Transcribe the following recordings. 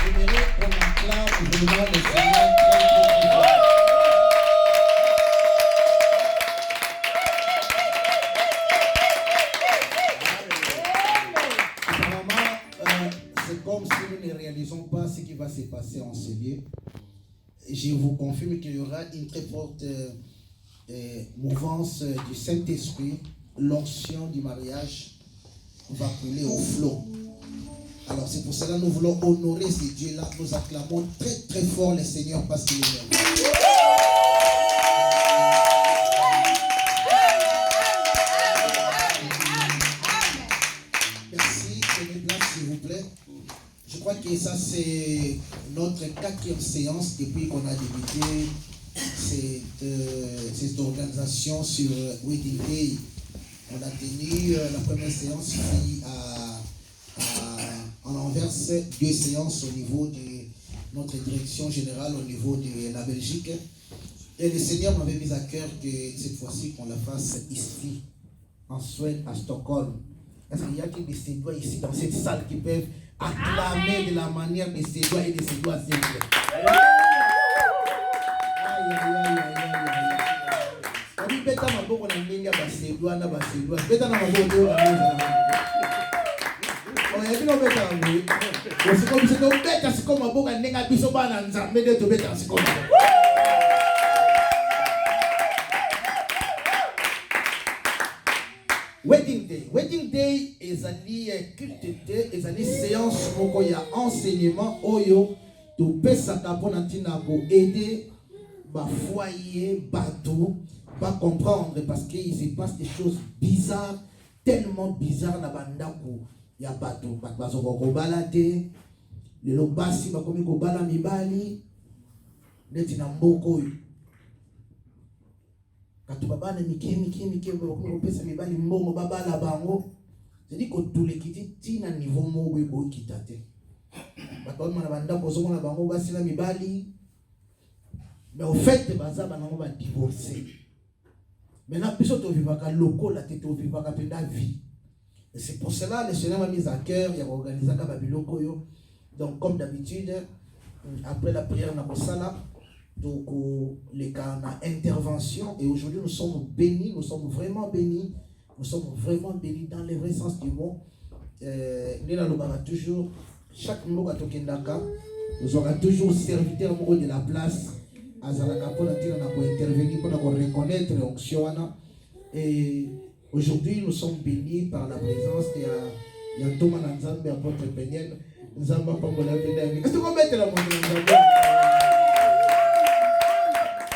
J'aimerais qu'on acclame vraiment le Seigneur très fort. C'est comme si nous ne réalisons pas ce qui va se passer en ce lieu. Je vous confirme qu'il y aura une très forte mouvance du Saint-Esprit. L'onction du mariage va couler au flot. Alors c'est pour cela que nous voulons honorer ce Dieu-là. Nous acclamons très très fort le Seigneur parce qu'il est là. Merci, prenez place s'il vous plaît. Je crois que ça c'est notre 4e séance depuis qu'on a débuté cette organisation sur Wedding Day. On a tenu la première séance ici en Anvers, 2 séances au niveau de notre direction générale au niveau de la Belgique. Et le Seigneur m'avait mis à cœur que cette fois-ci qu'on la fasse ici, en Suède, à Stockholm. Est-ce qu'il y a des Suédois ici dans cette salle qui peuvent acclamer de la manière des Suédois et des Suédois s'il vous plaît? Aïe, aïe, aïe, aïe, aïe, aïe. On dit bêta ma boko na ndenge ba Suédois na ba Suédois. Bêta na ma boko na ndenge. On a dit non bêta ngui. C'est comme si on bêta c'est comme ma boko na ndenge biso ba na nzambe de to bêta c'est comme. Wedding Day ezali culte ezali séance moko ya enseignement oyo to pesaka pona ntina ko aider ba foyer bateau pas comprendre parce qu'il se passe des choses bizarres, tellement bizarres na bandako ya bateau bazo ko balade le lobasi ba komi ko bala mibali neti na mboko oyo kato babana mike ko pesa mibali mbongo babala bango c'est-à-dire que tous les kiti tina niveau mo ko kitate bato na banda ko zonga bango basila mibali mais au fait baza bango ba divorcer maintenant biso to vivaka lokola te to vivaka penda vie et c'est pour cela le Seigneur m'a mis à cœur il a organisé ka babiloko yo donc comme d'habitude après la prière na kosala donc les cas intervention et aujourd'hui nous sommes bénis, nous sommes vraiment bénis dans le vrai sens du mot. Nous avons toujours chaque mot à Tokendaka, nous aurons toujours serviteur de la place à Zalaka pour intervenir pour reconnaître l'onction et aujourd'hui nous sommes bénis par la présence de Yantoma Nzambe apôtre Peniel Nzamba Pambola Pédami. Est-ce que vous mettez la main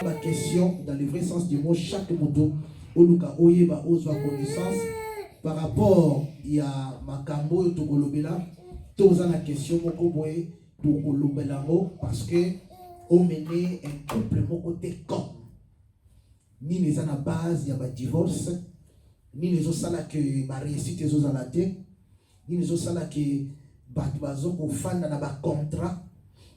la question dans le vrai sens du mot chaque moto oluka oyeba ozwa connaissance par rapport ya makambo to kolobela toza na question moko boye to kolobela ngo parce que on mener un couple moko te comme ni les na base ya ba divorce ni les osala que ba réussite les osala te ni les osala que ba bazo ko fanda na ba contrat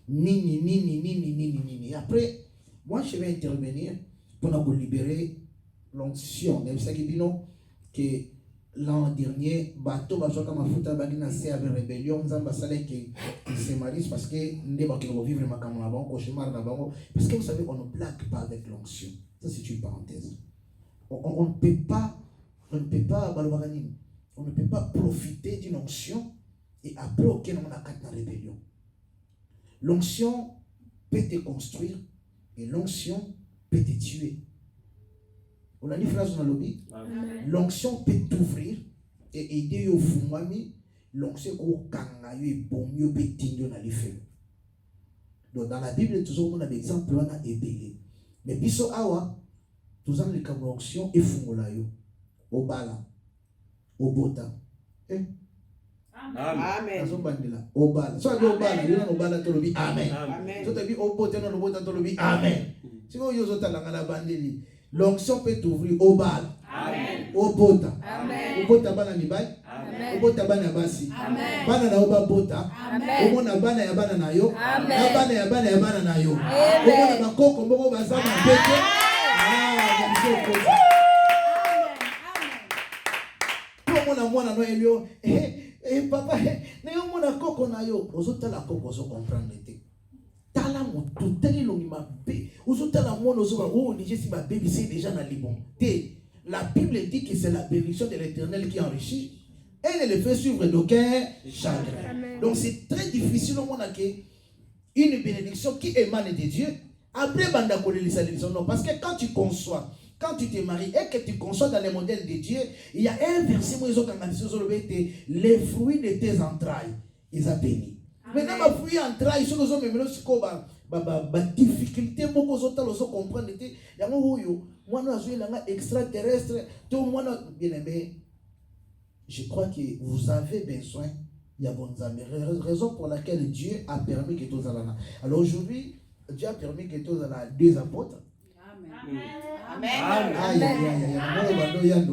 ni après moi, je vais intervenir pour nous libérer l'onction. Vous savez que l'an dernier, bateau bateau comme Afuta Bagina c'est avec rébellion, nous avons salé qui se marie parce que nous devons vivre ma caméra avant, cauchemar d'avant. Parce que vous savez, on ne blague pas avec l'onction. Ça c'est une parenthèse. On ne peut pas, on ne peut pas profiter d'une onction et après auquel on a quatre rébellion. L'onction peut te construire. Et l'onction peut te tuer. On a dit phrase dans le lobby. L'onction peut t'ouvrir et aider au fumami. L'onction au kangayo et bomio peut t'indier dans les feux. Donc dans la Bible, toujours on a l'exemple on a ébélé. Mais biso awa, tous en les l'onction et fumolayo. Au bala, au bota. Amen. Obala. So abi obala, yona obala to lobi amen. So tabi obote no lobota to lobi amen. Si vous yozo talanga na bandeli, l'onction peut t'ouvrir obala. Amen. Obota. Amen. Obota bana mibali. Amen. Obota bana basi. Amen. Bana na oba bota. Amen. Omona bana ya bana na yo. Amen. Na bana ya bana ya bana na yo. Omona bakoko mboko bazama pete. Amen. Mwana no elio Et papa, n'ayons mon accord qu'on a eu. Aux autres, la coco, on comprend l'été. Tala mon tout, tel long ma bé. Aux autres, la mon oh, déjà si ma bébé c'est déjà dans les bons. La Bible dit que c'est la bénédiction de l'Éternel qui enrichit. Elle ne le fait suivre d'aucun chagrin. Donc c'est très difficile au monde une bénédiction qui émane de Dieu. Après, non, parce que quand tu conçois, quand tu te maries et que tu conçois dans le modèle de Dieu, il y a un verset où ils ont dit les fruits de tes entrailles, ils ont béni. Maintenant, les fruits entrailles, ils ont même difficulté, beaucoup d'autres comprendre. Il y a un extraterrestre, tout le monde, bien aimé. Je crois que vous avez besoin, il y a bonnes amis, raison pour laquelle Dieu a permis que tous allons. Alors aujourd'hui, Dieu a permis que tous allons deux apôtres. Amen. Amen. Aïe, aïe, aïe.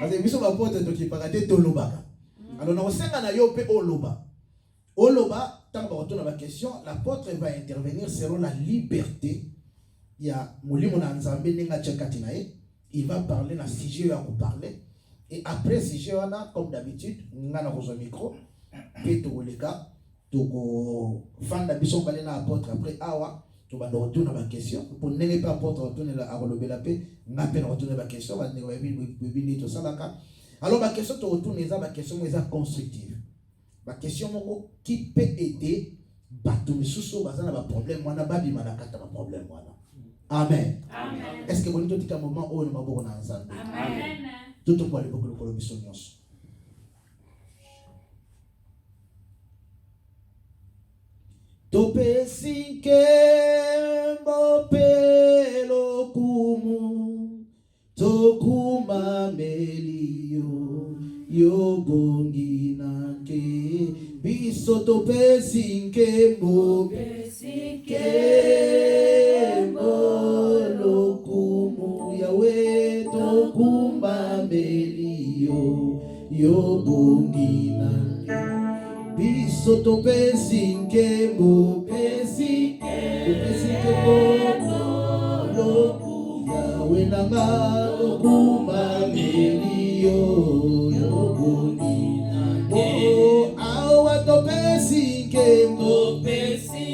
Parce que nous sommes apôtres qui parlent de l'Oloba. Alors nous sommes en Ayope Oloba. Oloba, tant que retourne à la question, l'apôtre va intervenir selon la liberté. Il y a Moulimo Nanzambe Nenga Tchekatinae. Il va parler dans le sujet à vous parler. Et après ce sujet, comme d'habitude, nous avons un micro. Et tout le cas, tout fan d'ambition balena apôtre après awa. Tu vas retourner à la question. Pour ne pas apporter retourner à relever la paix, n'a pas retourner à la question. Alors, la question te retourne la question constructive. La question qui peut aider Batou Sousso bazana ba problème wana babi manakata ba problème wana. Amen. Amen. Est-ce que vous avez dit un moment où nous avons ensemble? Amen. Tout le monde beaucoup le colombisson. Tope sinke mopelo kumu tokuma melio yobongi nanke biso tope sinke mopelo kumu yawe tokuma melio yobongi nanke biso tope sinke mopelo yawe nanga tokuma melio yobongi nanke awa tope sinke mopelo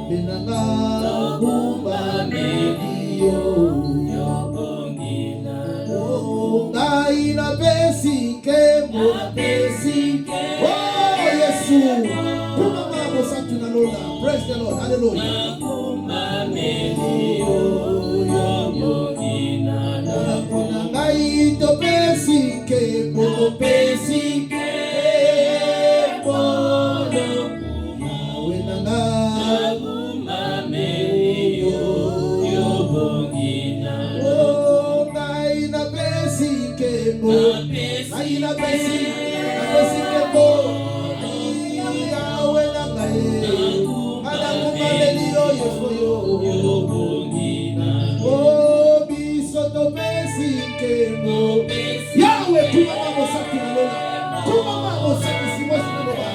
benanga tokuma melio yobongi nanke ngai na pesinke mopesike oh Yesu kuma mabo satu na lola praise the Lord hallelujah kuma melio yobongi nanke ngai to pesinke mopesike bono nawe nanga kuma melio yobongi nanke oh ngai na pesinke ngai na pesinke bo yawe nanga ana kuma melio yefoyo yobongi nanke oh biso to pesinke mo yawe kuma mamo saki na lola kuma mamo saki simo sinaboba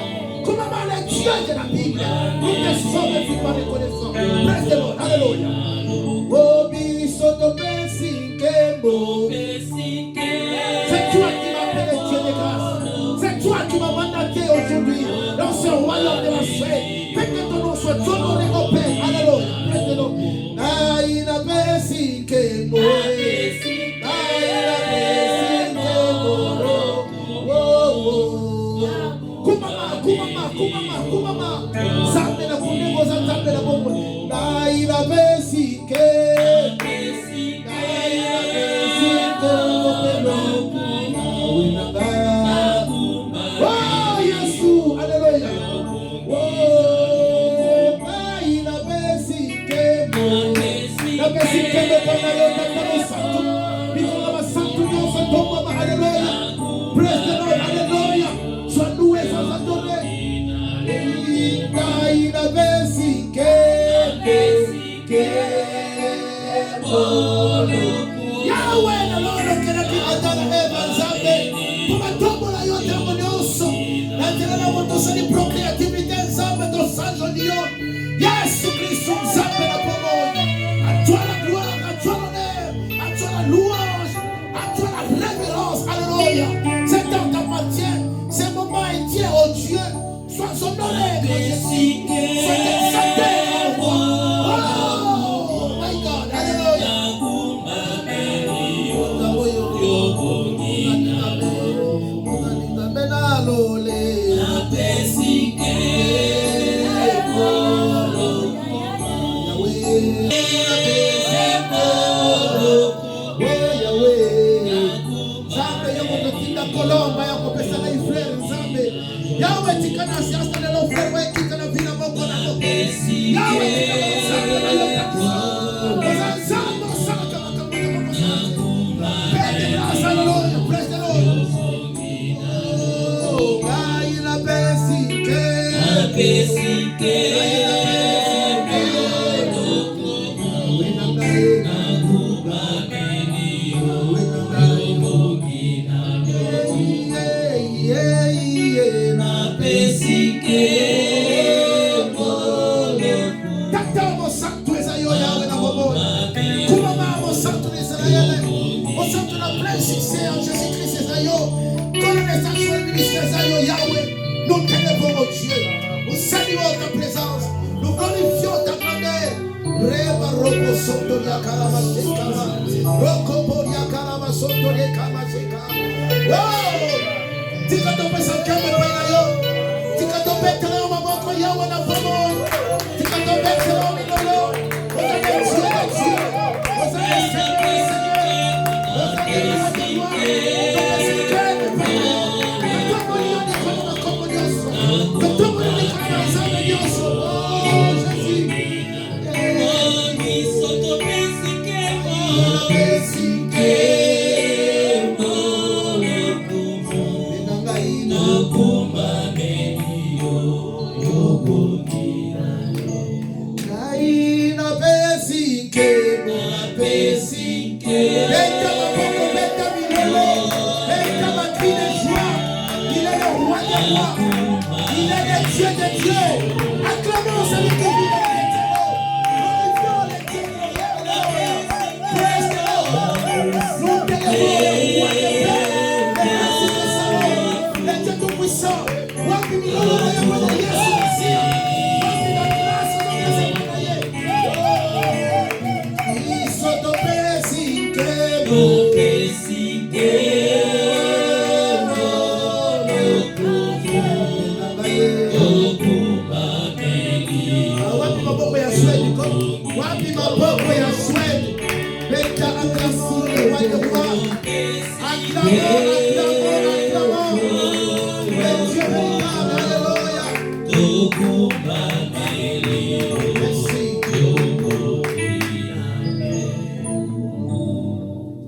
kuma mala Dieu de la Bible nous te sommes vivants reconnaissants praise the Lord hallelujah oh biso to pesinke mo c'est toi qui m'appelles Dieu de grâce c'est toi qui m'as mandaté aujourd'hui dans ce royaume de la suite fais que ton nom soit honoré au Père alléluia praise the Lord naina pesinke mo kumama zambe na kunengo za zambe na bongo na ila besike Nous t'élevons, oh Dieu. Nous saluons ta présence. Nous glorifions ta grandeur. Reba roko sotoria karama sekama. Roko poria karama sotoria kama sekama. Wow! Tika tope sakame pena yo. Tika tope tele o maboko ya wana pomo. Tika tope tele o milolo. Oza Dieu, Dieu. Oza Seigneur, Seigneur. Oza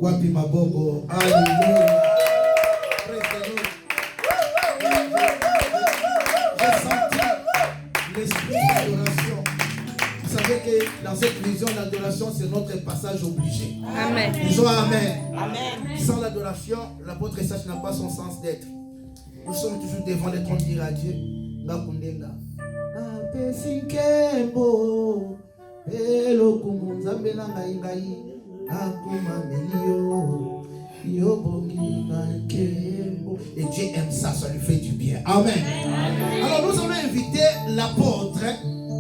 Wapi maboko, alléluia. J'ai senti l'esprit d'adoration. Vous savez que dans cette vision, l'adoration, c'est notre passage obligé. Amen. Disons Amen. Amen. Sans l'adoration, l'apôtre Sache n'a pas son sens d'être. Nous sommes toujours devant le trône de dire à Dieu, Ngakundenga. Apesinkembo, Elokumu Nzambela ngai. Et Dieu aime ça, ça lui fait du bien. Amen. Alors nous allons inviter l'apôtre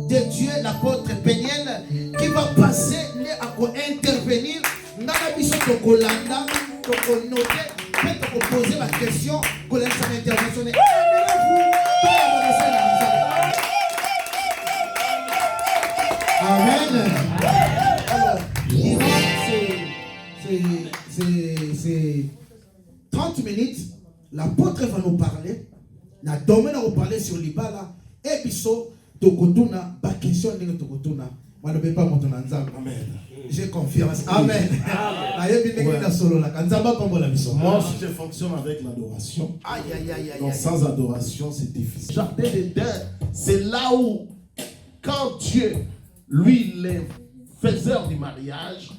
de Dieu, l'apôtre Peniel, qui va passer à intervenir dans la mission de Kolanda, pour noter, pour poser la question, pour l'intervention. Amen. Alors, c'est 30 minutes. L'apôtre va nous parler. La domaine va nous parler sur l'Ibala. Et puis, Tokotuna, pas question de Tokotuna. Moi, ne vais pas monter dans Amen. J'ai confiance. Amen. Moi aussi, je fonctionne avec l'adoration. Donc, sans adoration, c'est difficile. Jardin d'Éden, c'est là où, quand Dieu, lui, le faiseur du mariage,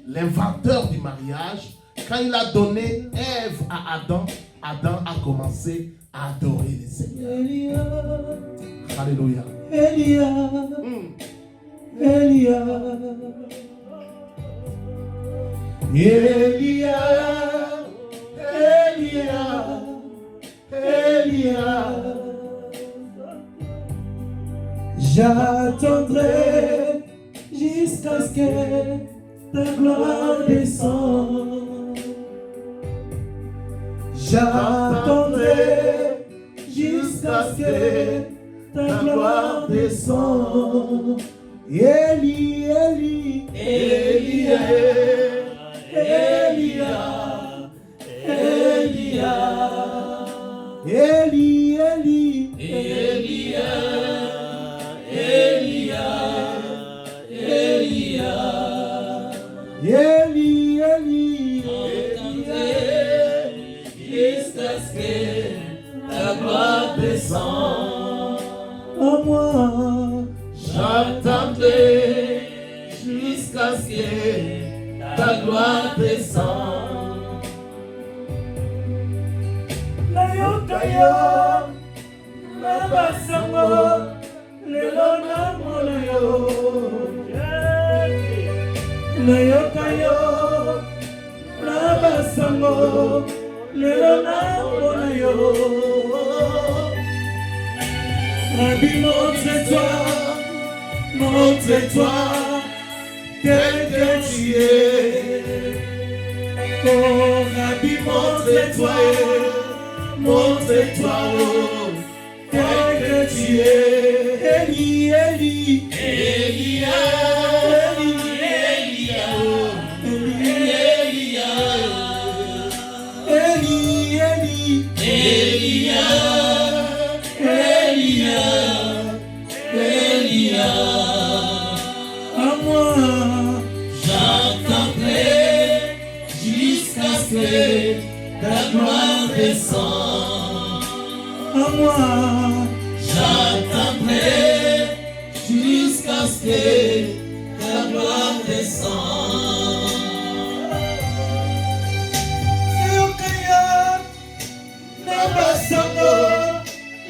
l'inventeur du mariage, quand il a donné Ève à Adam, Adam a commencé à adorer le Seigneur. Alléluia. Elia, Elia, Elia, Elia, Elia. J'attendrai jusqu'à ce que ta gloire descende. J'attendrai jusqu'à ce que ta gloire descende. Eli, Eli, Elia, Elia, Elia, Eli, Eli, Elia. Jusqu'à ce que ta gloire descende en moi. J'attendrai jusqu'à ce que ta gloire descende. Nayoka yo, nabasango, lelo namona yo. Nayoka yo, nabasango, lelo namona yo. Rabbi, montre-toi, tel que tu es. Oh, Rabbi, montre-toi, oh, tel que tu es. Eli, Eli, Elia, Elia, Elia, Eli, Eli, Elia, Elia, Elia. À moi, j'attendrai jusqu'à ce que ta gloire descende. À moi, j'attendrai jusqu'à ce que ta gloire descende. Yokaya, nabasango,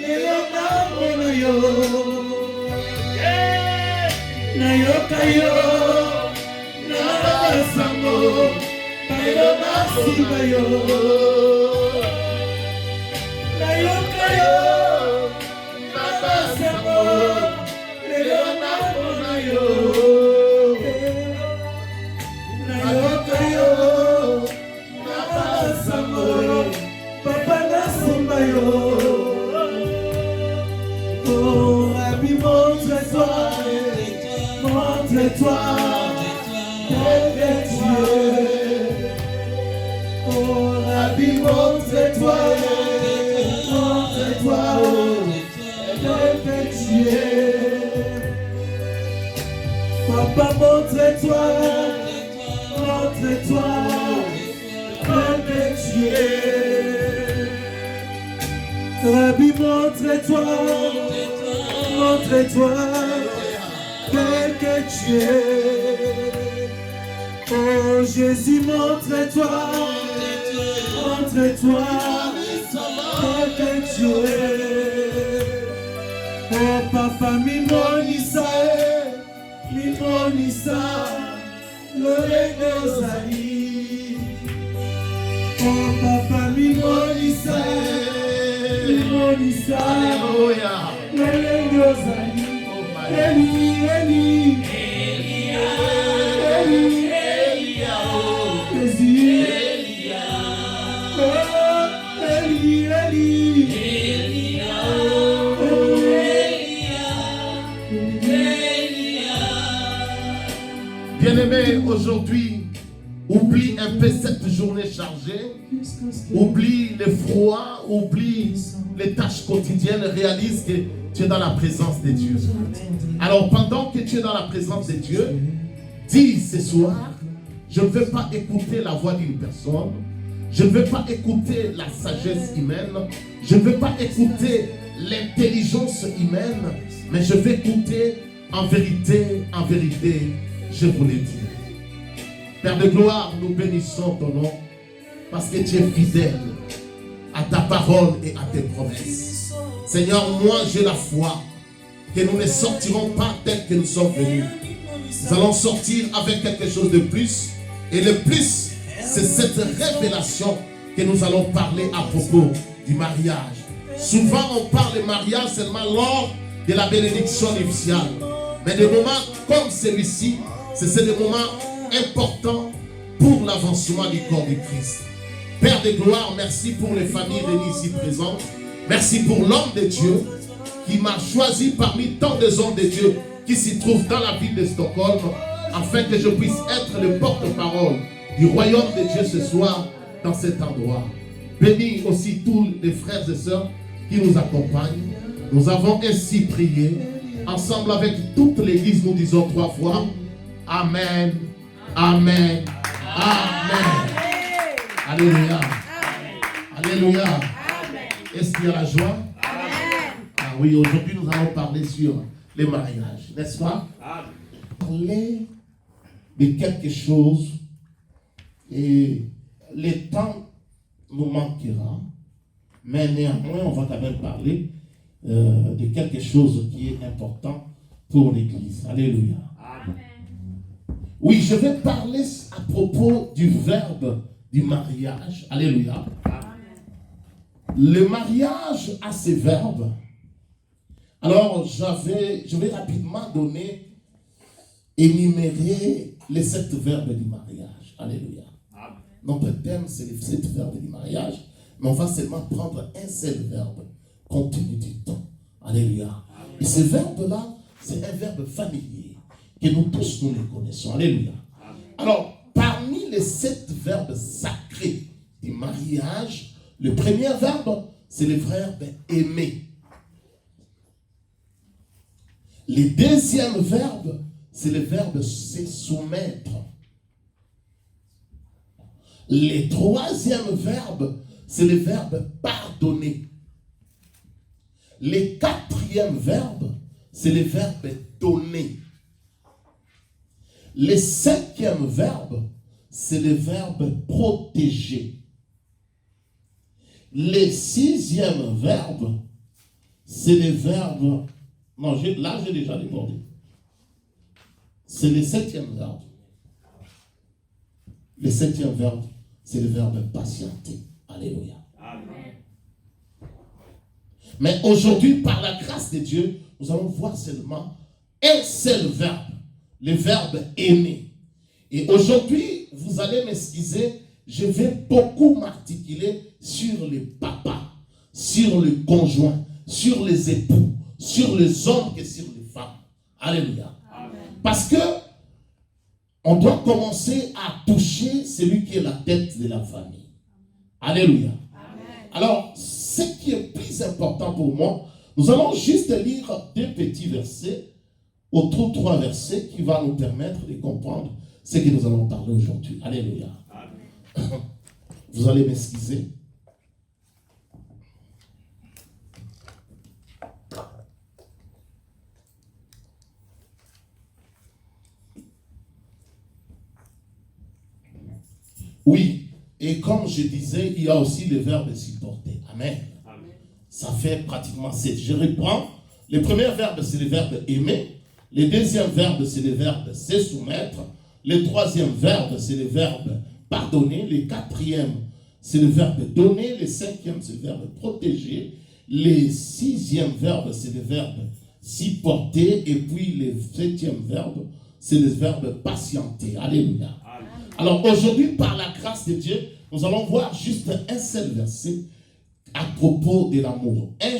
lelo namona yo. Nayokayo, nabasango, lelo nasimba yo. Nayokayo, nabasango, lelo namona yo. Nayokayo, nabasango, papa nasimba yo. Oh, Rabbi, montre-toi, tel que tu es. Oh, Rabbi, montre-toi, oh, tel que tu es. Papa, montre-toi, tel que tu es. Rabbi, montre-toi, tel que tu es. Oh Jésus, montre-toi, tel que tu es. Oh Papa, mimonisa, le ozali. Oh Papa, mimonisa, Alléluia. le ozali. Eli, Eli, Elia, Eli, Elia, Jésus, Elia, oh, Eli, Eli, Elia, oh, Elia. Bien-aimé, aujourd'hui, oublie un peu cette journée chargée, oublie le froid, oublie les tâches quotidiennes, réalise que tu es dans la présence de Dieu. Alors pendant que tu es dans la présence de Dieu, dis ce soir, je ne veux pas écouter la voix d'une personne, je ne veux pas écouter la sagesse humaine, je ne veux pas écouter l'intelligence humaine, mais je vais écouter en vérité, je vous l'ai dit. Père de gloire, nous bénissons ton nom parce que tu es fidèle à ta parole et à tes promesses. Seigneur, moi j'ai la foi que nous ne sortirons pas tel que nous sommes venus. Nous allons sortir avec quelque chose de plus. Et le plus, c'est cette révélation que nous allons parler à propos du mariage. Souvent, on parle de mariage seulement lors de la bénédiction nuptiale. Mais des moments comme celui-ci, c'est des moments importants pour l'avancement du corps du Christ. Père de gloire, merci pour les familles réunies ici présentes. Merci pour l'homme de Dieu qui m'a choisi parmi tant de hommes de Dieu qui s'y trouvent dans la ville de Stockholm, afin que je puisse être le porte-parole du royaume de Dieu ce soir dans cet endroit. Bénis aussi tous les frères et sœurs qui nous accompagnent. Nous avons ainsi prié. Ensemble avec toute l'église, nous disons 3 fois. Amen. Amen. Amen. Alléluia. Alléluia. Est-ce qu'il y a la joie? Ah oui, aujourd'hui nous allons parler sur les mariages, n'est-ce pas? Parler de quelque chose et le temps nous manquera, mais néanmoins on va quand même parler de quelque chose qui est important pour l'église. Alléluia. Oui, je vais parler à propos du verbe du mariage. Alléluia. Le mariage a ses verbes. Alors, je vais rapidement énumérer les 7 verbes du mariage. Alléluia. Notre thème, c'est les 7 verbes du mariage. Mais on va seulement prendre un seul verbe, compte tenu du temps. Alléluia. Et ce verbe-là, c'est un verbe familier, que nous tous, nous les connaissons. Alléluia. Alors, parmi les 7 verbes sacrés du mariage, le premier verbe, c'est le verbe aimer. Le deuxième verbe, c'est le verbe se soumettre. Le troisième verbe, c'est le verbe pardonner. Le quatrième verbe, c'est le verbe donner. Le cinquième verbe, c'est le verbe protéger. Le sixième verbe, c'est le verbe... Non, là j'ai déjà débordé. C'est le septième verbe. Le septième verbe, c'est le verbe patienter. Alléluia. Amen. Mais aujourd'hui, par la grâce de Dieu, nous allons voir seulement un seul verbe, le verbe aimer. Et aujourd'hui, vous allez m'excuser, je vais beaucoup m'articuler sur les papas, sur les conjoints, sur les époux, sur les hommes et sur les femmes. Alléluia. Amen. Parce que on doit commencer à toucher celui qui est la tête de la famille. Alléluia. Amen. Alors, ce qui est plus important pour moi, nous allons juste lire 2 petits versets, autour de 3 versets qui vont nous permettre de comprendre ce que nous allons parler aujourd'hui. Alléluia. Amen. Vous allez m'excuser. Oui, et comme je disais, il y a aussi le verbe supporter. Amen. Amen. Ça fait pratiquement 7. Je reprends. Le premier verbe, c'est le verbe aimer. Le deuxième verbe, c'est le verbe se soumettre. Le troisième verbe, c'est le verbe pardonner. Le quatrième, c'est le verbe donner. Le cinquième, c'est le verbe protéger. Le sixième verbe, c'est le verbe supporter. Et puis le septième verbe, c'est le verbe patienter. Alléluia. Alors aujourd'hui, par la grâce de Dieu, nous allons voir juste un seul verset à propos de l'amour. 1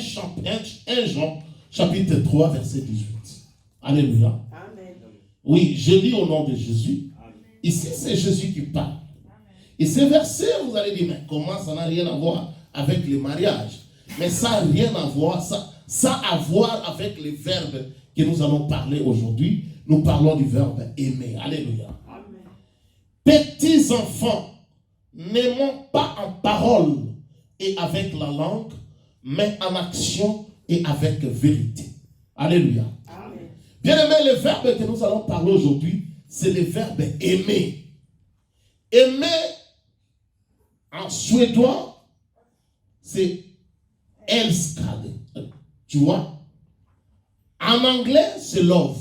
Jean, chapitre 3, verset 18. Alléluia. Amen. Oui, je lis au nom de Jésus. Amen. Ici, c'est Jésus qui parle. Amen. Et ce verset, vous allez dire, mais comment ça n'a rien à voir avec le mariage? Mais ça n'a rien à voir, ça a à voir avec les verbes que nous allons parler aujourd'hui. Nous parlons du verbe aimer. Alléluia. Petits enfants, n'aimons pas en parole et avec la langue, mais en action et avec vérité. Alléluia. Amen. Bien aimé, le verbe que nous allons parler aujourd'hui, c'est le verbe aimer. Aimer, en suédois, c'est älskade. Tu vois? En anglais, c'est love.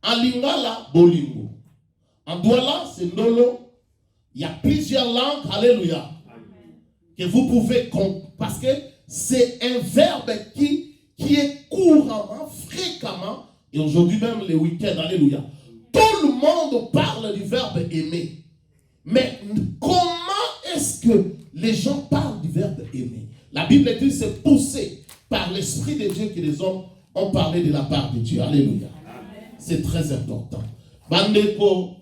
En lingala, bolingo. En douala, c'est nolo. Il y a plusieurs langues, alléluia, amen, que vous pouvez comprendre. Parce que c'est un verbe qui est couramment, fréquemment, et aujourd'hui même les week-ends, alléluia. Tout le monde parle du verbe aimer. Mais comment est-ce que les gens parlent du verbe aimer? La Bible dit c'est poussé par l'Esprit de Dieu que les hommes ont parlé de la part de Dieu. Alléluia. C'est très important. Bandeko,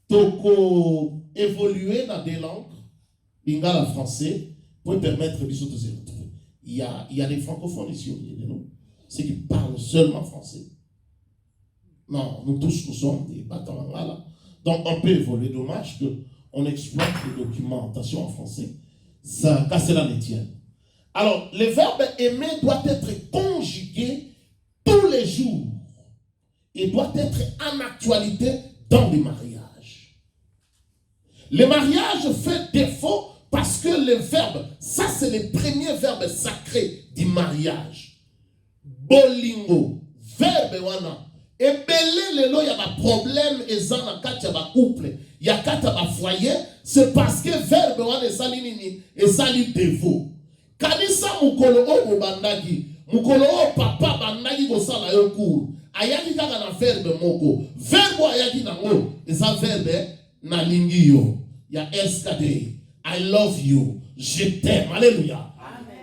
toko évoluer dans des langues, lingala français, pour permettre de se retrouver. il y a des francophones ici au milieu de nous, ceux qui parlent seulement français. Non, nous tous, nous sommes des battants là. Donc, on peut évoluer. Dommage qu'on exploite les documentations en français. Ça, qu'à cela ne tienne. Alors, le verbe aimer doit être conjugué tous les jours et doit être en actualité dans les mariages. Le mariage fait défaut parce que le verbe, ça c'est le premier verbe sacré du mariage. Bolingo, verbe wana. Et belé lelo y a un problème et ça na kati ya ba couple, y a kati ya ba foyer, c'est parce que verbe wana sali nini et sali défaut. Kanisa mukolo o bandagi, mukolo o papa bandagi ko sala yo cours. Ayaki kaka na verbe moko. Verbe ayaki nango, eza verbe na lingi yo. Ya SKD. I love you. Je t'aime. Alléluia.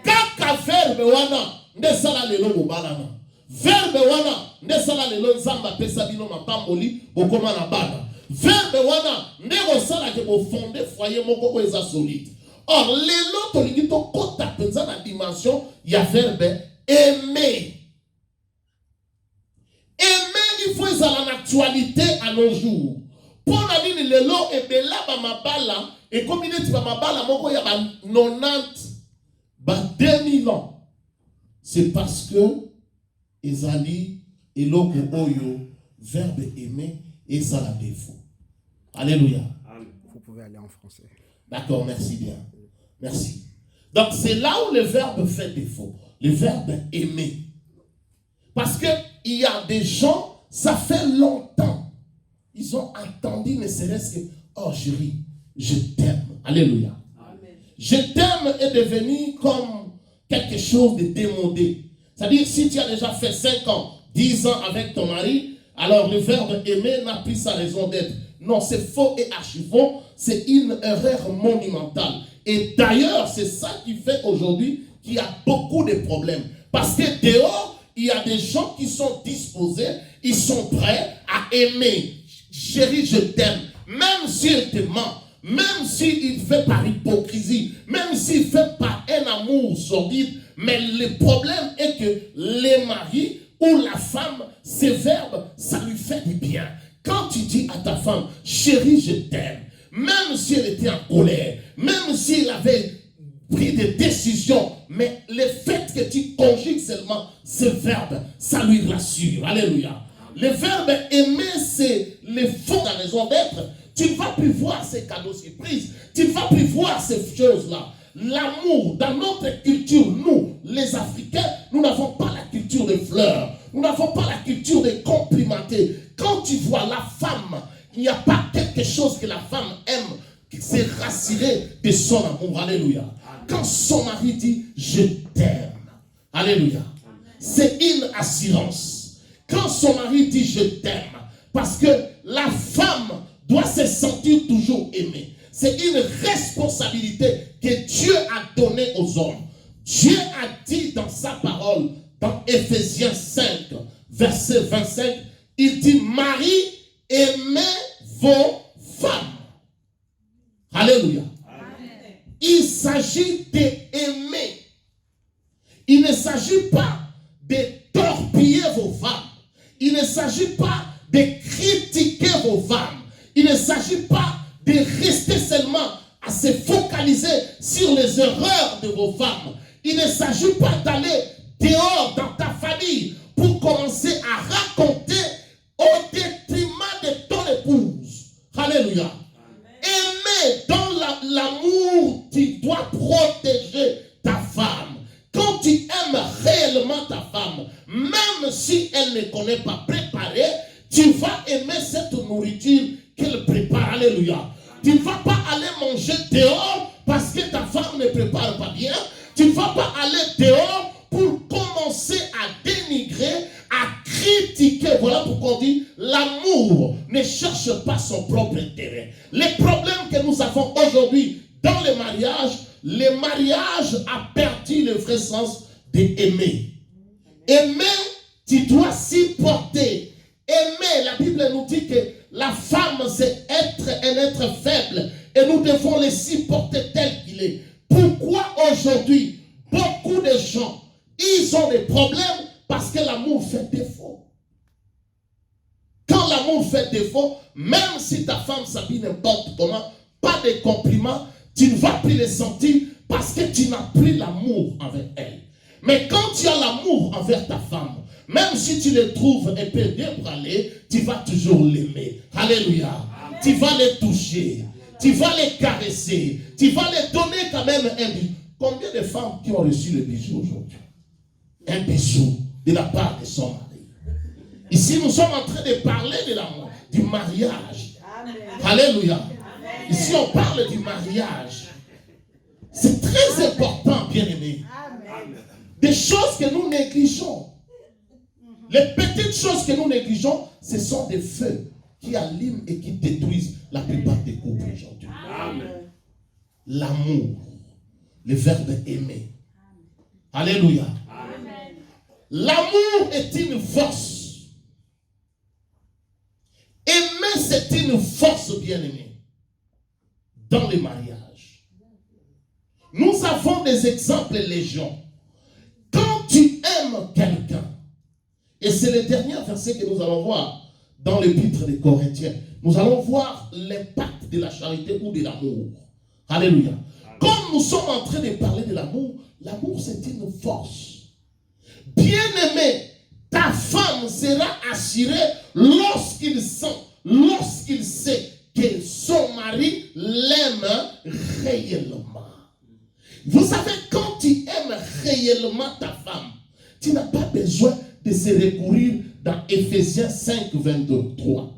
Kaka verbe wana nde sala lelo bobalana. Verbe wana nde sala lelo nzamba pesa bino mapamboli bokoma na bana. Verbe wana nde ko sala ke bo fonder foyer moko ko eza solide. Or lelo tolingi to kota penza na dimension ya verbe aimer. Aimer, il faut être en actualité à nos jours. Pour la ligne, le lot est bella, mabala, et comme il est mabala, mon il y a 90, 2000 ans. C'est parce que Ezali et l'ogo oyo, verbe aimer, et ça la défaut. Alléluia. Vous pouvez aller en français. D'accord, merci bien. Merci. Donc c'est là où le verbe fait défaut. Le verbe aimer. Parce que il y a des gens, ça fait longtemps, ils ont attendu ne serait-ce que, oh chérie, je t'aime. Alléluia. Amen. Je t'aime est devenu comme quelque chose de démodé. C'est-à-dire, si tu as déjà fait 5 ans, 10 ans avec ton mari, alors le verbe aimer n'a plus sa raison d'être. Non, c'est faux et archi-faux. C'est une erreur monumentale. Et d'ailleurs, c'est ça qui fait aujourd'hui qu'il y a beaucoup de problèmes. Parce que dehors, il y a des gens qui sont disposés, ils sont prêts à aimer. Chérie, je t'aime. Même s'il te ment, même s'il fait par hypocrisie, même s'il fait par un amour sordide. Mais le problème est que les maris ou la femme, ces verbes, ça lui fait du bien. Quand tu dis à ta femme, chérie, je t'aime, même si elle était en colère, même s'il avait pris des décisions, mais le fait que tu conjugues seulement ce verbe, ça lui rassure. Alléluia. Le verbe aimer, c'est le fond de la raison d'être. Tu ne vas plus voir ces cadeaux surprises. Tu ne vas plus voir ces choses-là. L'amour, dans notre culture, nous, les Africains, nous n'avons pas la culture des fleurs. Nous n'avons pas la culture de complimenter. Quand tu vois la femme, il n'y a pas quelque chose que la femme aime, c'est rassurer de son amour. Alléluia. Quand son mari dit « je t'aime », alléluia, c'est une assurance. Quand son mari dit « je t'aime », parce que la femme doit se sentir toujours aimée. C'est une responsabilité que Dieu a donnée aux hommes. Dieu a dit dans sa parole, dans Éphésiens 5, verset 25, il dit « Marie, aimez vos femmes ». Alléluia. Il s'agit d'aimer. Il ne s'agit pas de torpiller vos femmes. Il ne s'agit pas de critiquer vos femmes. Il ne s'agit pas de rester seulement à se focaliser sur les erreurs de vos femmes. Il ne s'agit pas d'aller dehors dans ta famille pour commencer à raconter au détriment de ton épouse. Alléluia. Aimer dans l'amour, tu dois protéger ta femme. Quand tu aimes réellement ta femme, même si elle ne connaît pas préparer, tu vas aimer cette nourriture qu'elle prépare. Alléluia. Tu ne vas pas aller manger dehors parce que ta femme ne prépare pas bien. Tu ne vas pas aller dehors pour commencer à dénigrer, à critiquer. Voilà pourquoi on dit l'amour ne cherche pas son propre intérêt. Les problèmes que nous avons aujourd'hui dans le mariage a perdu le vrai sens d'aimer. Aimer, tu dois s'y porter. Aimer, la Bible nous dit que la femme c'est un être faible et nous devons le supporter tel qu'il est. Pourquoi aujourd'hui beaucoup de gens, ils ont des problèmes parce que l'amour fait défaut. Quand l'amour fait défaut, même si ta femme s'habille n'importe comment, pas de compliments, tu ne vas plus les sentir parce que tu n'as plus l'amour envers elle. Mais quand tu as l'amour envers ta femme, même si tu le trouves un peu débralé, tu vas toujours l'aimer. Alléluia. Amen. Tu vas les toucher, tu vas les caresser, tu vas les donner quand même un bijou. Combien de femmes qui ont reçu le bijou aujourd'hui? Un bijou de la part de son mari. Ici, nous sommes en train de parler de l'amour, du mariage. Amen. Alléluia. Amen. Ici, on parle du mariage. C'est très important, bien-aimés. Des choses que nous négligeons. Les petites choses que nous négligeons, ce sont des feux qui allument et qui détruisent la plupart des couples aujourd'hui. L'amour, le verbe aimer. Alléluia. Amen. L'amour est une force. Aimer, c'est une force, bien-aimée, dans les mariages. Nous avons des exemples légion. Quand tu aimes quelqu'un, et c'est le dernier verset que nous allons voir dans l'épître des Corinthiens, nous allons voir l'impact de la charité ou de l'amour. Alléluia. Comme nous sommes en train de parler de l'amour, l'amour c'est une force. Bien-aimé, ta femme sera assurée lorsqu'il sait que son mari l'aime réellement. Vous savez, quand tu aimes réellement ta femme, tu n'as pas besoin de se recourir dans Ephésiens 5, 22, 3.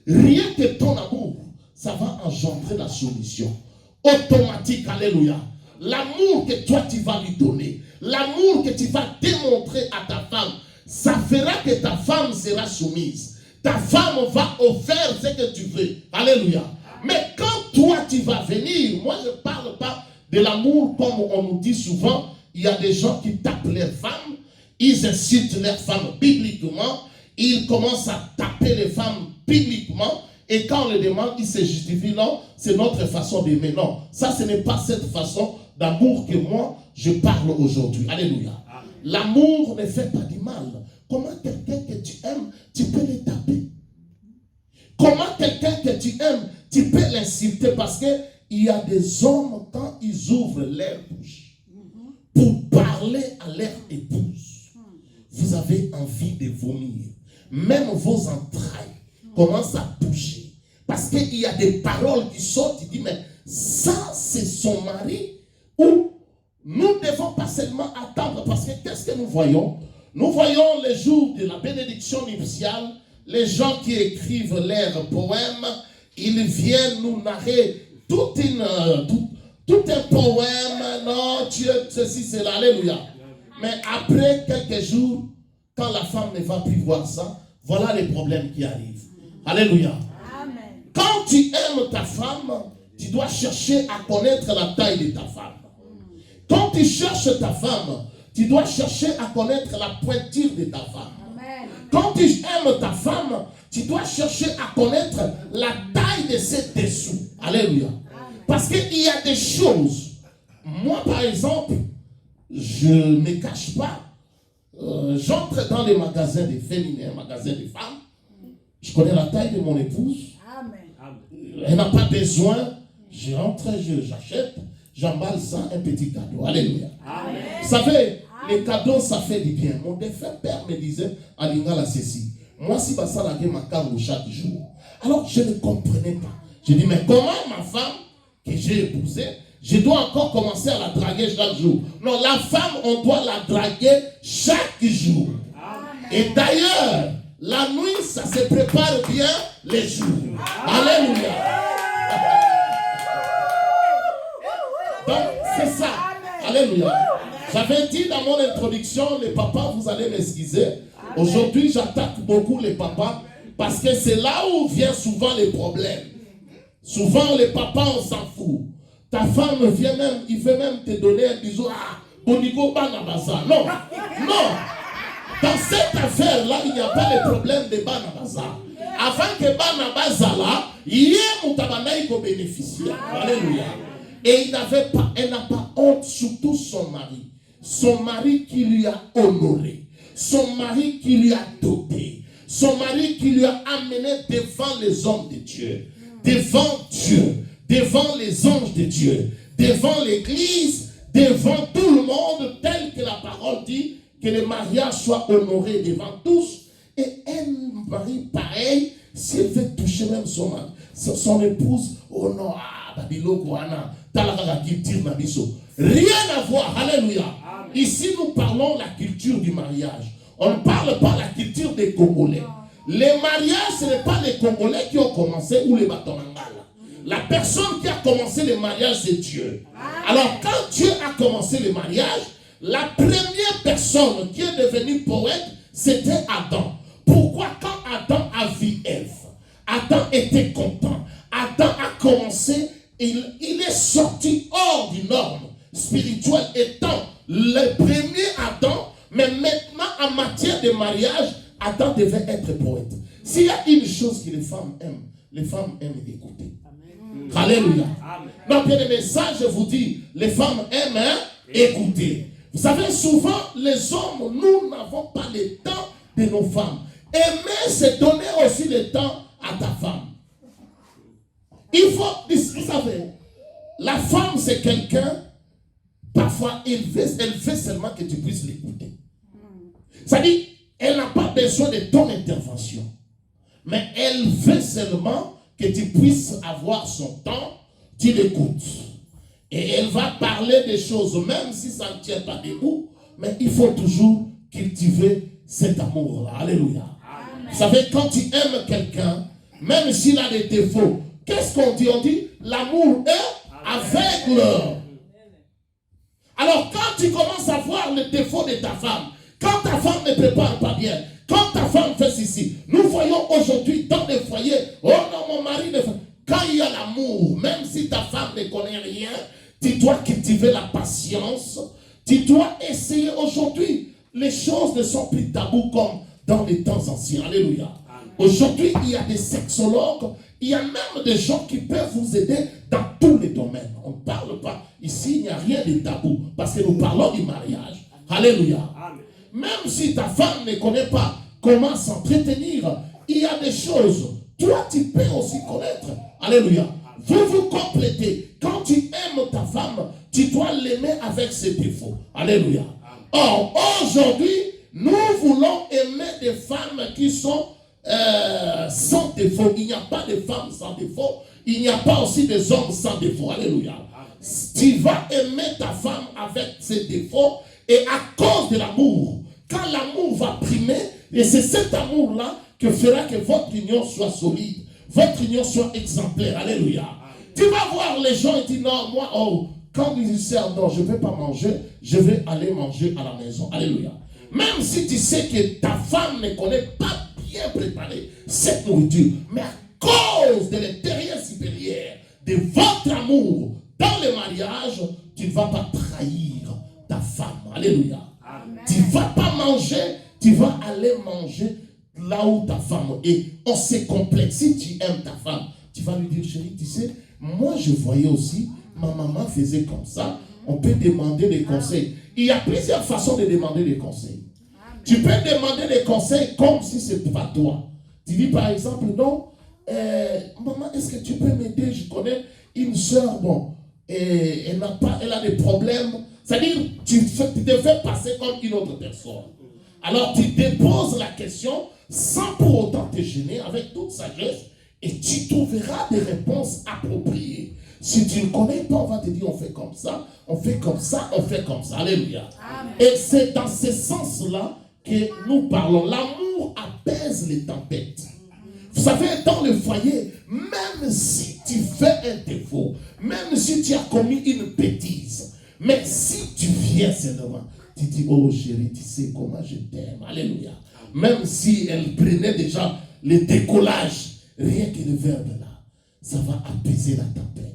Rien que ton amour, ça va engendrer la soumission. Automatique, alléluia. L'amour que toi tu vas lui donner, l'amour que tu vas démontrer à ta femme, ça fera que ta femme sera soumise. Ta femme va offrir ce que tu veux. Alléluia. Mais quand toi tu vas venir, moi je ne parle pas de l'amour comme on nous dit souvent, il y a des gens qui tapent leurs femmes, ils insultent leurs femmes bibliquement, ils commencent à taper les femmes bibliquement, et quand on les demande, ils se justifient, non, c'est notre façon d'aimer. Non, ça ce n'est pas cette façon d'amour que moi je parle aujourd'hui. Alléluia. L'amour ne fait pas du mal. Comment quelqu'un que tu aimes, tu peux le taper? Comment quelqu'un que tu aimes, tu peux l'insulter? Parce que il y a des hommes, quand ils ouvrent leur bouche pour parler à leur épouse, vous avez envie de vomir. Même vos entrailles commencent à bouger. Parce qu'il y a des paroles qui sortent, tu dis, mais ça, c'est son mari. Ou nous ne devons pas seulement attendre, parce que qu'est-ce que nous voyons? Nous voyons les jours de la bénédiction nuptiale, les gens qui écrivent leurs poèmes, ils viennent nous narrer tout un poème, non, tu es ceci, cela, alléluia. Mais après quelques jours, quand la femme ne va plus voir ça, voilà les problèmes qui arrivent. Alléluia. Amen. Quand tu aimes ta femme, tu dois chercher à connaître la taille de ta femme. Quand tu cherches ta femme, tu dois chercher à connaître la pointure de ta femme. Amen. Quand tu aimes ta femme, tu dois chercher à connaître la taille de ses dessous. Alléluia. Parce qu'il y a des choses. Moi, par exemple, je ne me cache pas. J'entre dans les magasins des féminins, magasins des femmes. Je connais la taille de mon épouse. Amen. Elle n'a pas besoin. J'entre, j'achète, j'emballe ça, un petit cadeau. Alléluia. Amen. Vous savez, les cadeaux, ça fait du bien. Mon défunt père me disait, Alingala ceci. Moi, si ça la ma carte chaque jour. Alors, je ne comprenais pas. Je dis, mais comment ma femme que j'ai épousée, je dois encore commencer à la draguer chaque jour? Non, la femme, on doit la draguer chaque jour. Amen. Et d'ailleurs, la nuit, ça se prépare bien les jours. Amen. Alléluia. Donc, c'est ça. Amen. Alléluia. J'avais dit dans mon introduction, les papas, vous allez m'excuser. Aujourd'hui, j'attaque beaucoup les papas parce que c'est là où viennent souvent les problèmes. Souvent, les papas, on s'en fout. Ta femme vient même, il veut même te donner un bisou. Ah, Bonigo Banabaza. Non, non. Dans cette affaire-là, il n'y a pas de problème de Banabaza. Avant que Banabaza là, il y a Moutabanaï qui bénéficie. Alléluia. Et elle n'a pas honte, surtout son mari. Son mari qui lui a honoré. Son mari qui lui a doté. Son mari qui lui a amené devant les hommes de Dieu. Devant Dieu. Devant les anges de Dieu. Devant l'église. Devant tout le monde, tel que la parole dit, que le mariage soit honoré devant tous. Et un mari pareil, s'il veut toucher même son épouse, oh non, rien à voir, alléluia. Ici nous parlons de la culture du mariage. On ne parle pas de la culture des Congolais. Les mariages, ce n'est pas les Congolais qui ont commencé ou les Batonangala. La personne qui a commencé le mariage, c'est Dieu. Alors quand Dieu a commencé le mariage, la première personne qui est devenue poète, c'était Adam. Pourquoi quand Adam a vu Ève, Adam était content. Adam a commencé, il est sorti hors du norme spirituel étant le premier Adam, mais maintenant en matière de mariage, Adam devait être poète. S'il y a une chose que les femmes aiment écouter. Amen. Alléluia. Donc bien aimé, ça je vous dis, les femmes aiment écouter. Vous savez, souvent les hommes, nous n'avons pas le temps de nos femmes. Aimer, c'est donner aussi le temps à ta femme. Il faut, vous savez, la femme c'est quelqu'un, parfois elle veut seulement que tu puisses l'écouter. C'est-à-dire, elle n'a pas besoin de ton intervention, mais elle veut seulement que tu puisses avoir son temps, tu l'écoutes. Et elle va parler des choses, même si ça ne tient pas debout, mais il faut toujours cultiver cet amour-là. Alléluia. Amen. Vous savez, quand tu aimes quelqu'un, même s'il a des défauts, qu'est-ce qu'on dit? On dit, l'amour est aveugle. Alors, quand tu commences à voir les défauts de ta femme, quand ta femme ne prépare pas bien, quand ta femme fait ceci, nous voyons aujourd'hui dans des foyers, oh non, mon mari ne fait. Quand il y a l'amour, même si ta femme ne connaît rien, tu dois cultiver la patience, tu dois essayer. Aujourd'hui, les choses ne sont plus tabous comme dans les temps anciens. Alléluia. Aujourd'hui, il y a des sexologues, il y a même des gens qui peuvent vous aider dans tous les domaines. On ne parle pas, ici il n'y a rien de tabou, parce que nous parlons du mariage. Alléluia. Même si ta femme ne connaît pas comment s'entretenir, il y a des choses, toi tu peux aussi connaître. Alléluia. Vous vous complétez. Quand tu aimes ta femme, tu dois l'aimer avec ses défauts. Alléluia. Or, aujourd'hui, nous voulons aimer des femmes qui sont sans défaut. Il n'y a pas de femmes sans défaut. Il n'y a pas aussi des hommes sans défaut. Alléluia. Tu vas aimer ta femme avec ses défauts et à cause de l'amour, quand l'amour va primer, et c'est cet amour-là que fera que votre union soit solide, votre union soit exemplaire. Alléluia. Tu vas voir les gens et dire non, moi, oh, quand ils disent non, je ne vais pas manger, je vais aller manger à la maison. Alléluia. Même si tu sais que ta femme ne connaît pas bien préparer cette nourriture, mais à cause de l'intérieur supérieur de votre amour dans le mariage, tu ne vas pas trahir ta femme. Alléluia. Amen. Tu ne vas pas manger, tu vas aller manger là où ta femme est. On se complète. Si tu aimes ta femme, tu vas lui dire, chérie, tu sais, moi je voyais aussi, ma maman faisait comme ça. On peut demander des conseils. Il y a plusieurs façons de demander des conseils. Tu peux demander des conseils comme si ce n'était pas toi. Tu dis par exemple, non, maman, est-ce que tu peux m'aider? Je connais une soeur, bon, elle a des problèmes. C'est-à-dire, tu te fais passer comme une autre personne. Alors tu déposes la question sans pour autant te gêner, avec toute sagesse, et tu trouveras des réponses appropriées. Si tu ne connais pas, on va te dire on fait comme ça, on fait comme ça, on fait comme ça. Alléluia. Amen. Et c'est dans ce sens-là que nous parlons. L'amour apaise les tempêtes. Vous savez, dans le foyer, même si tu fais un défaut, même si tu as commis une bêtise, mais si tu viens seulement, tu dis, oh chérie, tu sais comment je t'aime. Alléluia. Même si elle prenait déjà le décollage, rien que le verbe là, ça va apaiser la tempête.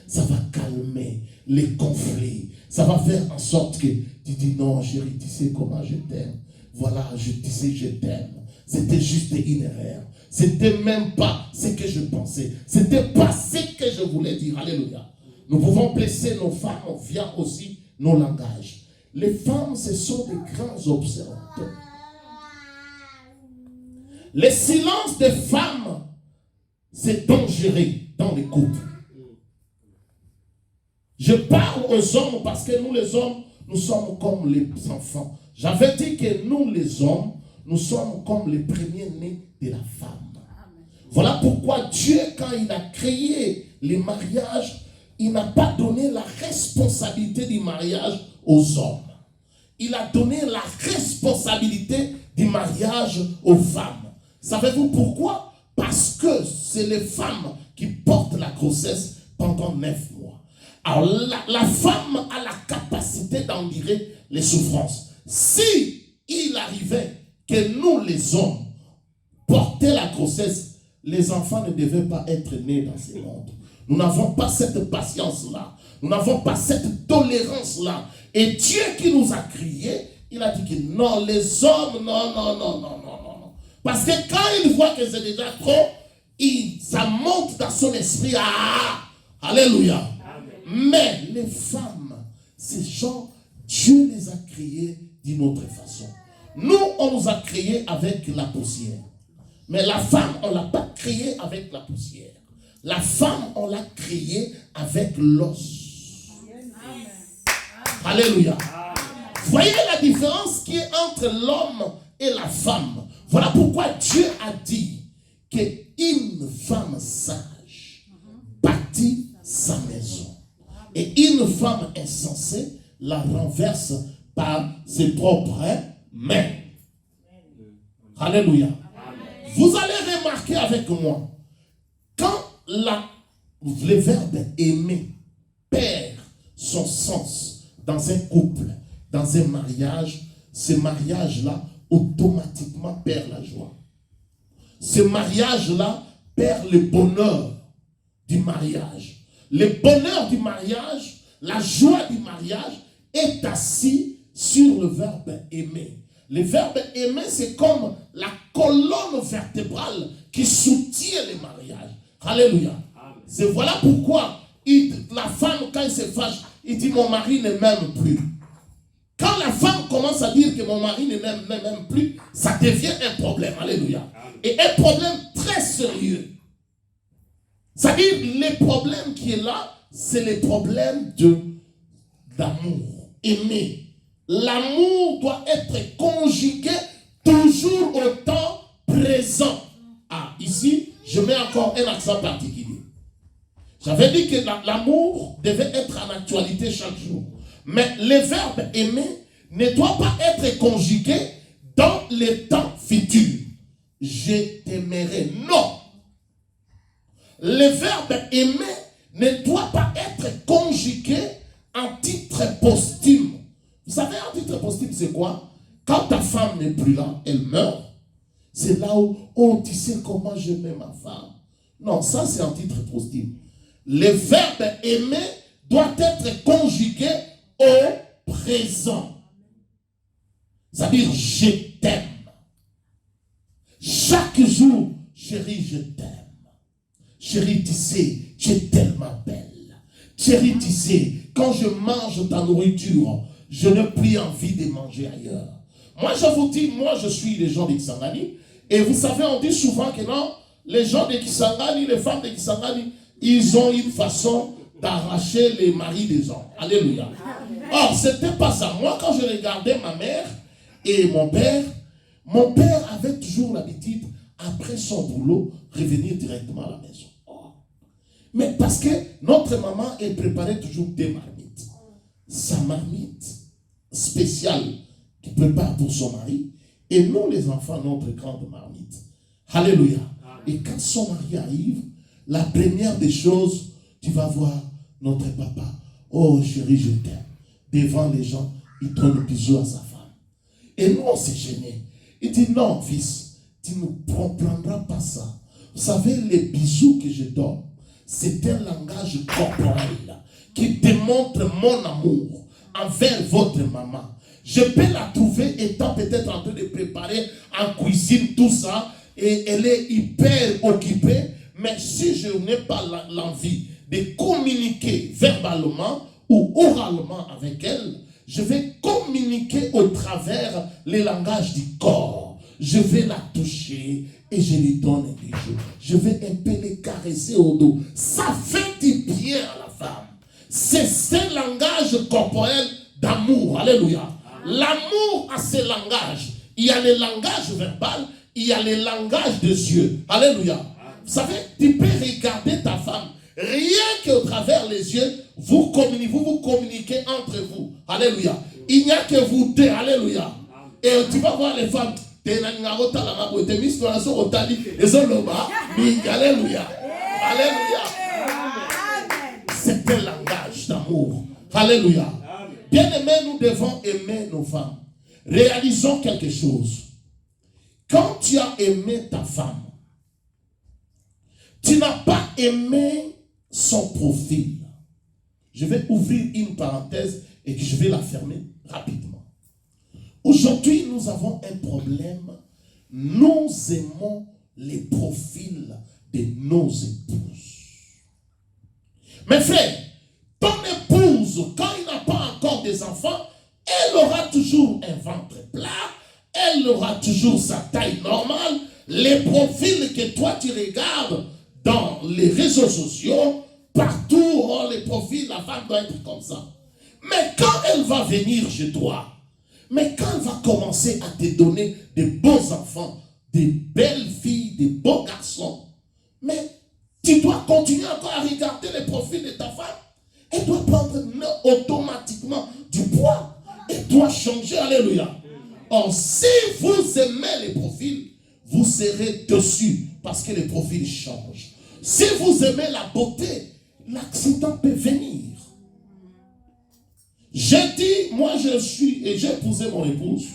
Ça va calmer les conflits. Ça va faire en sorte que tu dis, non chérie, tu sais comment je t'aime. Voilà, tu sais, je t'aime. C'était juste une erreur. C'était même pas ce que je pensais. C'était pas ce que je voulais dire. Alléluia. Nous pouvons blesser nos femmes via aussi nos langages. Les femmes, ce sont des grands observateurs. Les silences des femmes, c'est dangereux dans les couples. Je parle aux hommes parce que nous les hommes, nous sommes comme les enfants. J'avais dit que nous les hommes, nous sommes comme les premiers-nés de la femme. Voilà pourquoi Dieu, quand il a créé les mariages, il n'a pas donné la responsabilité du mariage aux hommes. Il a donné la responsabilité du mariage aux femmes. Savez-vous pourquoi? Parce que c'est les femmes qui portent la grossesse pendant 9 mois. Alors la femme a la capacité d'endurer les souffrances. Si il arrivait que nous les hommes portaient la grossesse, les enfants ne devaient pas être nés dans ce monde. Nous n'avons pas cette patience-là. Nous n'avons pas cette tolérance-là. Et Dieu qui nous a créés, il a dit que non, les hommes, non. Parce que quand il voit que c'est déjà trop, ça monte dans son esprit. Alléluia. Amen. Mais les femmes, ces gens, Dieu les a créés d'une autre façon. Nous, on nous a créés avec la poussière. Mais la femme, on ne l'a pas créée avec la poussière. La femme, on l'a créée avec l'os. Alléluia. Voyez la différence qui est entre l'homme et la femme. Voilà pourquoi Dieu a dit qu'une femme sage bâtit sa maison. Et une femme insensée la renverse par ses propres mains. Alléluia. Vous allez remarquer avec moi, quand le verbe aimer perd son sens dans un couple, dans un mariage, ce mariage-là automatiquement perd la joie. Ce mariage-là perd le bonheur du mariage. Le bonheur du mariage, la joie du mariage est assis sur le verbe aimer. Le verbe aimer, c'est comme la colonne vertébrale qui soutient le mariage. Alléluia. C'est voilà pourquoi la femme, quand elle se fâche, il dit mon mari ne m'aime plus. Quand la femme commence à dire que mon mari ne m'aime plus, ça devient un problème. Alléluia. Et un problème très sérieux. C'est-à-dire, le problème qui est là, c'est le problème d'amour. Aimer. L'amour doit être conjugué toujours au temps présent. Ici, je mets encore un accent particulier. J'avais dit que l'amour devait être en actualité chaque jour. Mais le verbe aimer ne doit pas être conjugué dans le temps futur. Je t'aimerai. Non. Le verbe aimer ne doit pas être conjugué en titre posthume. Vous savez, un titre posthume, c'est quoi? Quand ta femme n'est plus là, elle meurt. C'est là où, oh, tu sais comment j'aimais ma femme. Non, ça c'est un titre posthume. Le verbe aimer doit être conjugué au présent. C'est-à-dire, je t'aime. Chaque jour, chérie, je t'aime. Chérie, tu sais, tu es tellement belle. Chérie, tu sais, quand je mange ta nourriture, je n'ai plus envie de manger ailleurs. Moi, je vous dis, moi, je suis les gens de Kisangani. Et vous savez, on dit souvent que non, les gens de Kisangani, les femmes de Kisangani, ils ont une façon d'arracher les maris des hommes. Alléluia. Or, ce n'était pas ça. Moi, quand je regardais ma mère et mon père avait toujours l'habitude, après son boulot, revenir directement à la maison. Mais parce que notre maman, elle préparait toujours des marmites. Sa marmite spéciale qu'il prépare pour son mari. Et nous, les enfants, notre grande marmite. Alléluia. Et quand son mari arrive, la première des choses, tu vas voir notre papa. Oh chérie, je t'aime. Devant les gens, il donne le bisou à sa femme. Et nous, on s'est gênés. Il dit, non, fils, tu ne comprendras pas ça. Vous savez, les bisous que je donne, c'est un langage corporel qui démontre mon amour envers votre maman. Je peux la trouver étant peut-être en train de préparer en cuisine tout ça et elle est hyper occupée. Mais si je n'ai pas l'envie de communiquer verbalement ou oralement avec elle, je vais communiquer au travers les langages du corps. Je vais la toucher et je lui donne un bijou. Je vais un peu les caresser au dos. Ça fait du bien à la femme. C'est ce langage corporel d'amour. Alléluia. L'amour a ses langages. Il y a les langages verbal, il y a les langages des yeux. Alléluia. Vous savez, tu peux regarder ta femme. Rien qu'au travers les yeux, vous communiquez entre vous. Alléluia. Il n'y a que vous deux. Alléluia. Et tu vas voir les femmes. Alléluia. Alléluia. C'est un langage d'amour. Alléluia. Bien-aimés, nous devons aimer nos femmes. Réalisons quelque chose. Quand tu as aimé ta femme, tu n'as pas aimé son profil. Je vais ouvrir une parenthèse et que je vais la fermer rapidement. Aujourd'hui, nous avons un problème. Nous aimons les profils de nos épouses. Mes frères, ton épouse, quand il n'a pas encore des enfants, elle aura toujours un ventre plat, elle aura toujours sa taille normale. Les profils que toi tu regardes dans les réseaux sociaux, partout, les profils, la femme doit être comme ça. Mais quand elle va venir chez toi, mais quand elle va commencer à te donner de beaux enfants, de belles filles, de beaux garçons, mais tu dois continuer encore à regarder les profils de ta femme. Elle doit prendre automatiquement du poids. Elle doit changer. Alléluia. Or, si vous aimez les profils, vous serez dessus parce que les profils changent. Si vous aimez la beauté, l'accident peut venir. J'ai dit, moi je suis, et j'ai épousé mon épouse.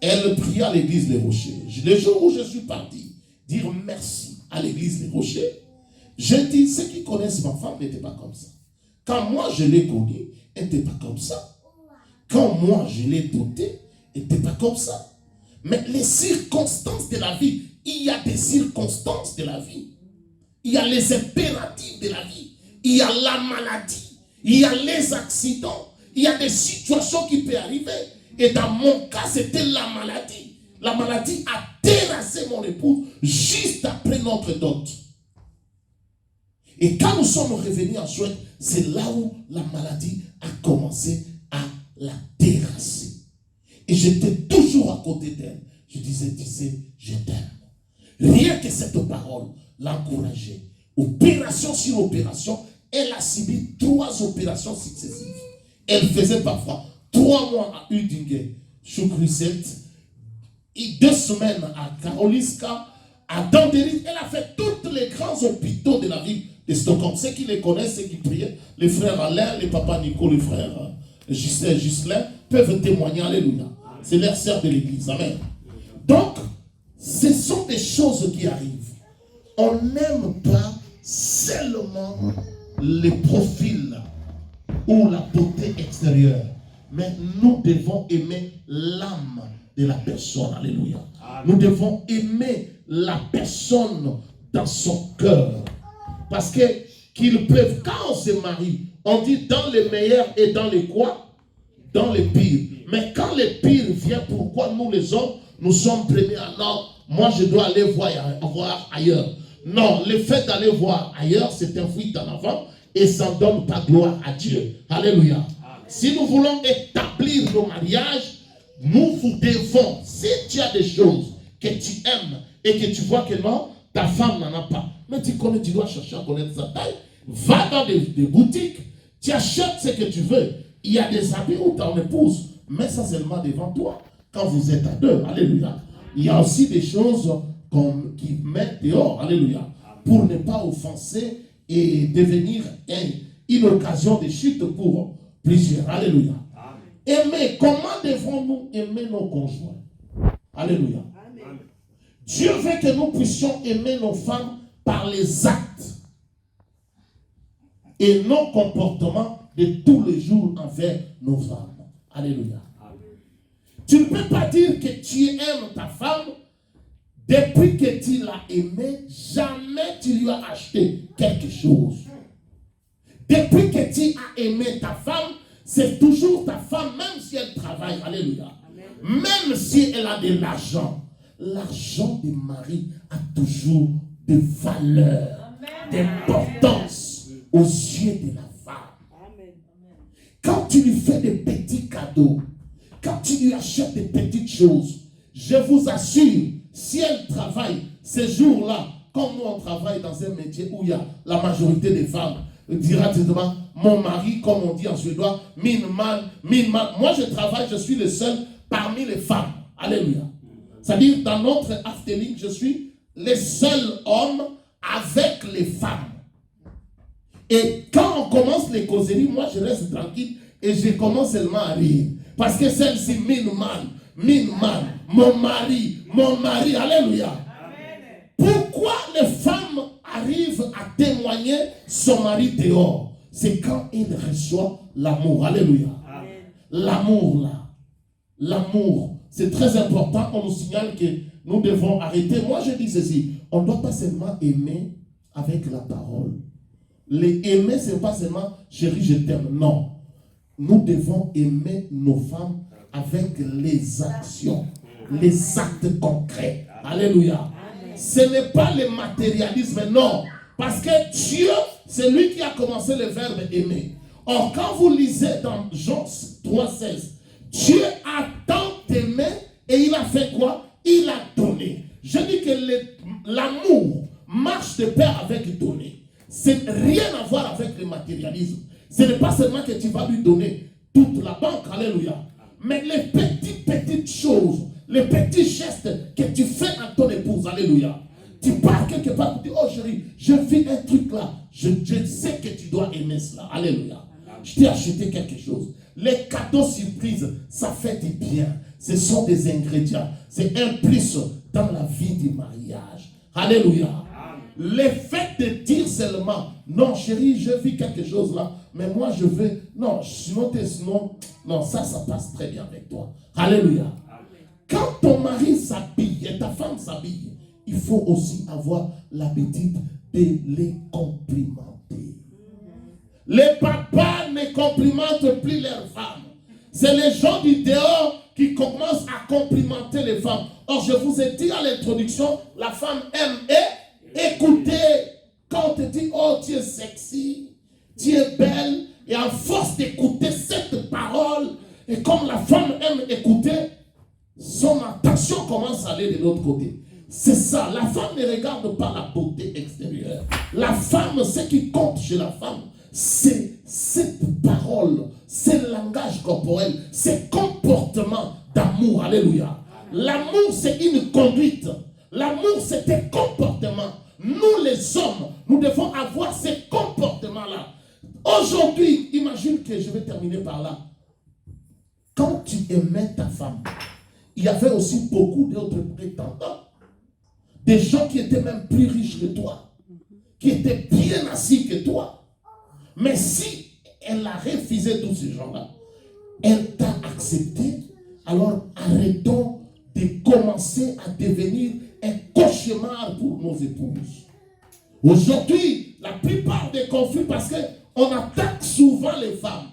Elle pria à l'église Les Rochers. Le jour où je suis parti dire merci à l'église Les Rochers, j'ai dit, ceux qui connaissent ma femme n'étaient pas comme ça. Quand moi je l'ai connue, elle n'était pas comme ça. Quand moi je l'ai dotée, elle n'était pas comme ça. Mais les circonstances de la vie, il y a des circonstances de la vie. Il y a les impératifs de la vie. Il y a la maladie. Il y a les accidents. Il y a des situations qui peuvent arriver. Et dans mon cas, c'était la maladie. La maladie a terrassé mon épouse juste après notre dot. Et quand nous sommes revenus en Suède, c'est là où la maladie a commencé à la terrasser. Et j'étais toujours à côté d'elle. Je disais, tu sais, je t'aime. Rien que cette parole l'encourageait. Opération sur opération, elle a subi 3 opérations successives. Elle faisait parfois 3 mois à Udingen, Chukruset, et 2 semaines à Karolinska, à Danderyd. Elle a fait tous les grands hôpitaux de la ville de Stockholm. Ceux qui les connaissent, ceux qui priaient, les frères Alain, les papas Nico, les frères Gislain, peuvent témoigner. Alléluia. C'est leur sœur de l'église. Amen. Donc, ce sont des choses qui arrivent. On n'aime pas seulement les profils ou la beauté extérieure, mais nous devons aimer l'âme de la personne. Alléluia. Nous devons aimer la personne dans son cœur. Parce que qu'ils peuvent, quand on se marie, on dit dans les meilleurs et dans les quoi? Dans les pires. Mais quand les pires viennent, pourquoi nous les hommes, nous sommes premiers à non, moi je dois aller voir ailleurs. Non, le fait d'aller voir ailleurs, c'est un fuite en avant et ça ne donne pas gloire à Dieu. Alléluia. Amen. Si nous voulons établir nos mariages, nous vous devons, si tu as des choses que tu aimes et que tu vois que non, ta femme n'en a pas, mais tu connais, tu dois chercher à connaître sa taille, va dans des boutiques, tu achètes ce que tu veux. Il y a des habits où ton épouse, mets ça seulement devant toi quand vous êtes à deux. Alléluia. Il y a aussi des choses qui mettent dehors. Alléluia. Pour ne pas offenser et devenir une occasion de chute pour plusieurs. Alléluia. Aimer, comment devons-nous aimer nos conjoints? Alléluia. Amen. Dieu veut que nous puissions aimer nos femmes par les actes et nos comportements de tous les jours envers nos femmes. Alléluia. Amen. Tu ne peux pas dire que tu aimes ta femme depuis que tu l'as aimée, jamais tu lui as acheté quelque chose. Depuis que tu as aimé ta femme, c'est toujours ta femme, même si elle travaille. Alléluia. Même si elle a de l'argent. L'argent du mari a toujours de valeur, d'importance aux yeux de la femme. Quand tu lui fais des petits cadeaux, quand tu lui achètes des petites choses, je vous assure, si elle travaille ces jours-là, comme nous on travaille dans un métier où il y a la majorité des femmes, dira directement, mon mari, comme on dit en suédois, min man. Moi je travaille, je suis le seul parmi les femmes. Alléluia. C'est-à-dire, dans notre afterlife, je suis le seul homme avec les femmes. Et quand on commence les causeries, moi je reste tranquille et je commence seulement à rire. Parce que celle-ci, min man, mon mari, alléluia. Amen. Pourquoi les femmes arrivent à témoigner son mari dehors? C'est quand il reçoit l'amour, alléluia. Amen. L'amour là, l'amour, c'est très important. On nous signale que nous devons arrêter. Moi je dis ceci, on ne doit pas seulement aimer avec la parole. Les aimer, ce n'est pas seulement chérie, je t'aime. Non. Nous devons aimer nos femmes avec les actions, les actes concrets. Alléluia. Ce n'est pas le matérialisme, non. Parce que Dieu, c'est lui qui a commencé le verbe aimer. Or, quand vous lisez dans Jean 3,16, Dieu a tant aimé et il a fait quoi? Il a donné. Je dis que l'amour marche de pair avec donner. C'est rien à voir avec le matérialisme. Ce n'est pas seulement que tu vas lui donner toute la banque, alléluia. Mais les petites choses, les petits gestes que tu fais à ton épouse, alléluia. Tu pars quelque part, tu dis, oh chérie, je vis un truc là. Je sais que tu dois aimer cela, alléluia. Je t'ai acheté quelque chose. Les cadeaux surprises, ça fait du bien. Ce sont des ingrédients. C'est un plus dans la vie du mariage. Alléluia. Le fait de dire seulement, non chérie, je vis quelque chose là, mais moi je veux, non, sinon, non, ça passe très bien avec toi. Alléluia. Quand ton mari s'habille et ta femme s'habille, il faut aussi avoir l'habitude de les complimenter. Les papas ne complimentent plus leurs femmes. C'est les gens du dehors qui commencent à complimenter les femmes. Or, je vous ai dit à l'introduction, la femme aime écouter. Quand on te dit, oh, tu es sexy, tu es belle, et à force d'écouter cette parole, et comme la femme aime écouter, son attention commence à aller de l'autre côté. C'est ça, la femme ne regarde pas la beauté extérieure. La femme, ce qui compte chez la femme, c'est cette parole, c'est le langage corporel, c'est comportement d'amour. Alléluia. L'amour, c'est une conduite. L'amour, c'est un comportement. Nous, les hommes, nous devons avoir ces comportements-là. Aujourd'hui, imagine que je vais terminer par là. Quand tu aimais ta femme, il y avait aussi beaucoup d'autres prétendants. Des gens qui étaient même plus riches que toi, qui étaient bien assis que toi. Mais si elle a refusé tous ces gens-là, elle t'a accepté, alors arrêtons de commencer à devenir un cauchemar pour nos épouses. Aujourd'hui, la plupart des conflits, parce qu'on attaque souvent les femmes,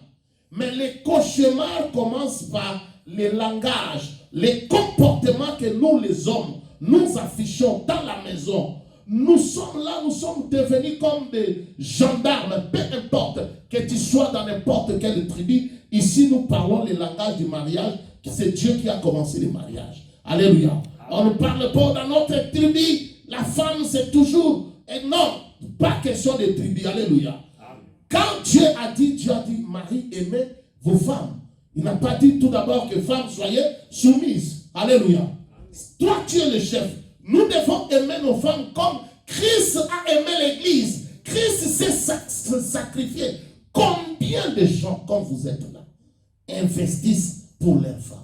mais les cauchemars commencent par les langages, les comportements que nous les hommes, nous affichons dans la maison. Nous sommes là, nous sommes devenus comme des gendarmes, peu importe que tu sois dans n'importe quelle tribu. Ici, nous parlons le langage du mariage, c'est Dieu qui a commencé le mariage. Alléluia. On ne parle pas dans notre tribu. La femme, c'est toujours, et non, pas question de tribu. Alléluia. Quand Dieu a dit, Marie, aimez vos femmes. Il n'a pas dit tout d'abord que femmes, soyez soumises. Alléluia. Toi, tu es le chef. Nous devons aimer nos femmes comme Christ a aimé l'église. Christ s'est sacrifié. Combien de gens, comme vous êtes là, investissent pour leurs femmes?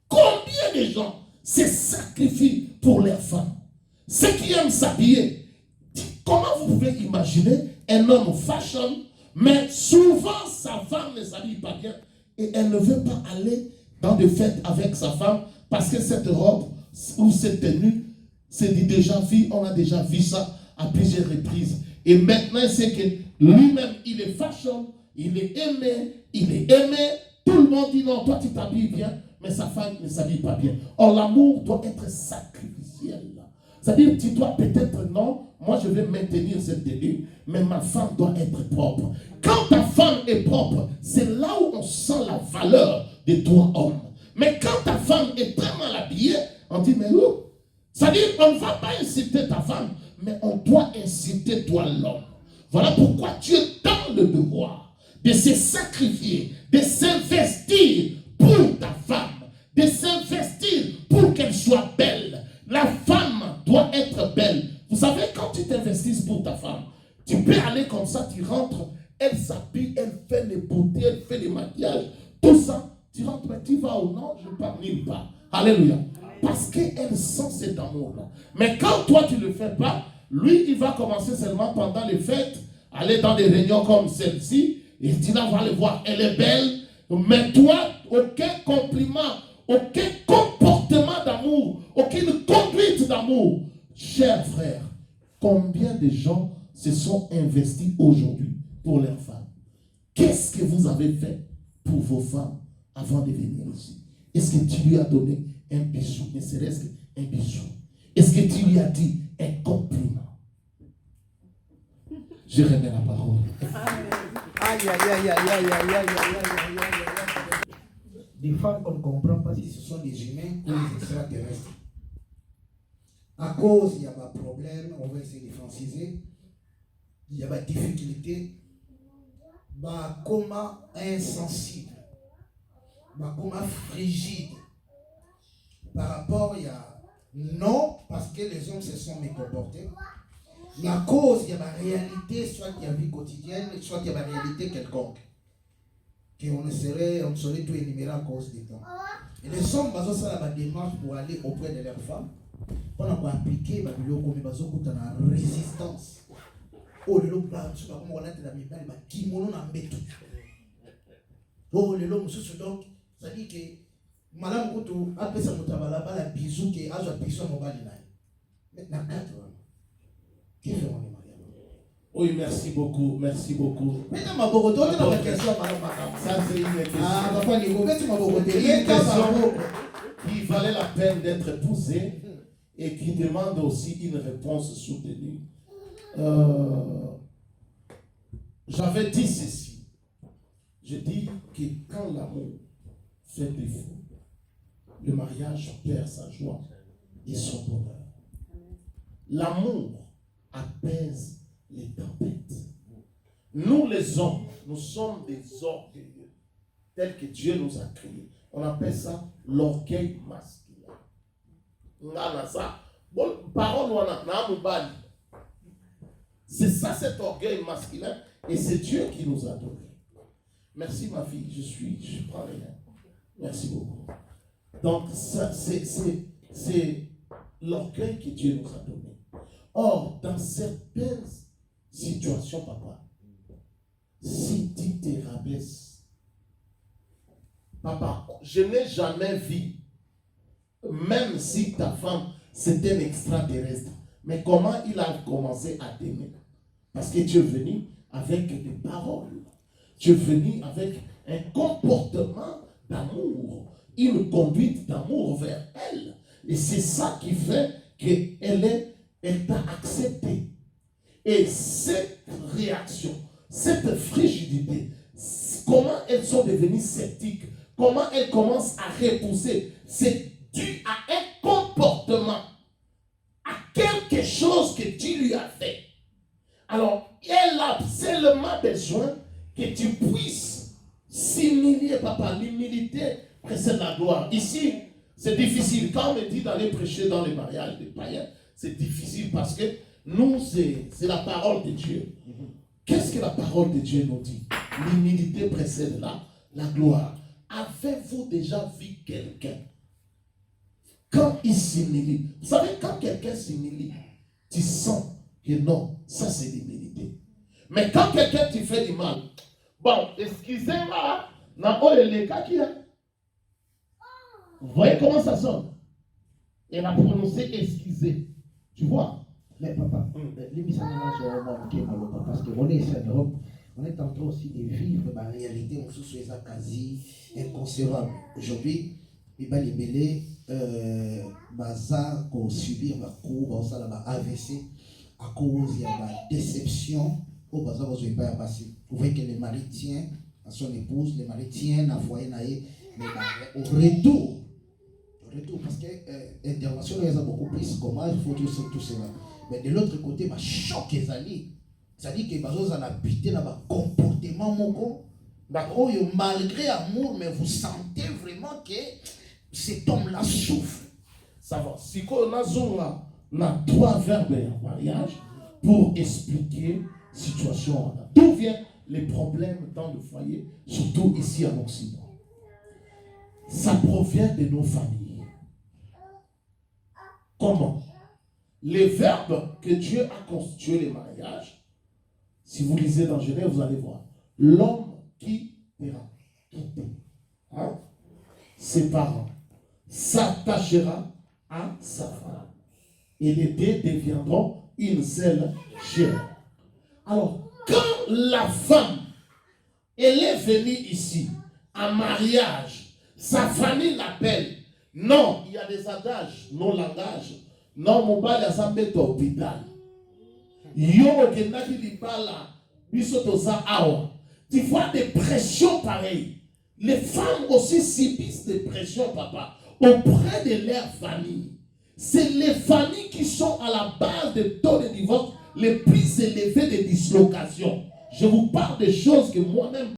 Combien de gens se sacrifient pour leurs femmes? Ceux qui aiment s'habiller. Comment vous pouvez imaginer un homme fashion, mais souvent sa femme ne s'habille pas bien et elle ne veut pas aller dans des fêtes avec sa femme parce que cette robe ou cette tenue, c'est déjà vu, on a déjà vu ça à plusieurs reprises. Et maintenant, c'est que Lui-même, il est fashion, il est aimé. Tout le monde dit non, toi tu t'habilles bien, mais sa femme ne s'habille pas bien. Or, l'amour doit être sacrificiel. C'est-à-dire, tu dois peut-être, non, moi je vais maintenir cette tenue, mais ma femme doit être propre. Quand ta femme est propre, c'est là où on sent la valeur de toi, homme. Mais quand ta femme est très mal habillée, on dit, mais où? C'est-à-dire, on ne va pas inciter ta femme, mais on doit inciter toi, l'homme. Voilà pourquoi tu es dans le devoir de se sacrifier, de s'investir pour ta femme, de s'investir pour qu'elle soit belle. La femme doit être belle. Vous savez, quand tu t'investis pour ta femme, tu peux aller comme ça, tu rentres, elle s'habille, elle fait les beautés, elle fait les maquillages, tout ça, tu rentres, mais tu vas ou non, je ne parle nulle part. Alléluia. Parce qu'elle sent cet amour-là. Mais quand toi, tu ne le fais pas, lui, il va commencer seulement pendant les fêtes, aller dans des réunions comme celle-ci, et tu vas aller voir, elle est belle, mais toi, aucun compliment, aucun comportement d'amour, aucune conduite d'amour. Chers frères, combien de gens se sont investis aujourd'hui pour leurs femmes? Qu'est-ce que vous avez fait pour vos femmes avant de venir ici? Est-ce que tu lui as donné un bisou, ne serait-ce qu'un bisou? Est-ce que tu lui as dit un compliment? Je remets la parole. Aïe, aïe, aïe, aïe, aïe, aïe, aïe, aïe, aïe, aïe. Des femmes qu'on ne comprend pas si ce sont des humains ou des extraterrestres. À cause, il y a un problème, on va essayer de franciser. Il y a des difficultés. Comment insensible. Comment frigide. Par rapport, il y a non, parce que les hommes se sont mécomportés. Mais à cause, il y a la réalité, soit il y a la vie quotidienne, soit il y a la réalité quelconque. On ne saurait tout énumérer à cause des temps. Et les hommes, ils ont la démarche pour aller auprès de leurs femmes. Pour appliquer la résistance. Oh, le lot, on a été dans les balles, kimono na mbetu. Oh, le lot, donc, ça dit que Madame Koutou a fait sa motabala, la bisou qui a joué bisou à mon bali. Maintenant, qui fait mon mariage? Oui, merci beaucoup, merci beaucoup. Maintenant, ma bogoto, on a une question, madame. Ça, c'est une question. Ah, papa, il faut que tu m'as bogoté. Il y a une question qui valait la peine d'être posée et qui demande aussi une réponse soutenue. J'avais dit ceci. Je dis que quand l'amour fait défaut, le mariage perd sa joie et son bonheur. L'amour apaise les tempêtes. Nous les hommes, nous sommes des orgueilleux, tels que Dieu nous a créés. On appelle ça l'orgueil masculin. C'est ça cet orgueil masculin et c'est Dieu qui nous a donné. Merci ma fille, je prends rien. Merci beaucoup. Donc ça, c'est l'orgueil que Dieu nous a donné. Or, dans certaines situations, papa, si tu te rabaisses, papa, je n'ai jamais vu, même si ta femme, c'est un extraterrestre, mais comment il a commencé à t'aimer? Parce que tu es venu avec des paroles, tu es venu avec un comportement d'amour, une conduite d'amour vers elle. Et c'est ça qui fait qu'elle t'a accepté. Et cette réaction, cette frigidité, comment elles sont devenues sceptiques, comment elles commencent à repousser, c'est dû à un comportement, à quelque chose que tu lui as fait. Alors, elle a seulement besoin que tu puisses s'humilier, papa. L'humilité précède la gloire. Ici, c'est difficile. Quand on me dit d'aller prêcher dans les mariages des païens, c'est difficile parce que nous, c'est la parole de Dieu. Qu'est-ce que la parole de Dieu nous dit? L'humilité précède la gloire. Avez-vous déjà vu quelqu'un quand il s'humilie? Vous savez, quand quelqu'un s'humilie, tu sens que non, ça c'est l'humilité. Mais quand quelqu'un te fait du mal, bon, excusez-moi, vous voyez comment ça sonne? Elle a prononcé excuser. Tu vois? Mais papa, l'émission parce qu'on est ici en Europe, on est en train aussi de vivre la réalité, on se soit quasi inconcevable. Aujourd'hui, il va libérer baza qu'on subir ma cour, ça la AVC à cause de la déception au baza qu'on ne pas passer. Vous voyez que le mari tient à son épouse, le mari tient à foyer naïe, mais au retour, parce que l'intervention est beaucoup plus comment il faut tout cela. Mais de l'autre côté, ma choc est allé. C'est-à-dire que les gens ont habité dans un comportement moko. Malgré amour, mais vous sentez vraiment que cet homme-là souffre. Ça va. Si on a 3 verbes en mariage pour expliquer la situation. D'où viennent les problèmes dans le foyer, surtout ici en Occident? Ça provient de nos familles. Comment? Les verbes que Dieu a constitué les mariages, si vous lisez dans Genèse, vous allez voir. L'homme qui ira, hein? Ses parents, s'attachera à sa femme. Et les deux deviendront une seule chair. Alors, quand la femme, elle est venue ici, en mariage, sa famille l'appelle. Non, il y a des adages, non langage. Non, mon bal a sa bête au hôpital. Yo, kenaki libala, bisotosa awa. Tu vois des pressions pareilles. Les femmes aussi subissent des pressions, papa, auprès de leur famille. C'est les familles qui sont à la base des taux de divorce les plus élevés de dislocation. Je vous parle des choses que moi-même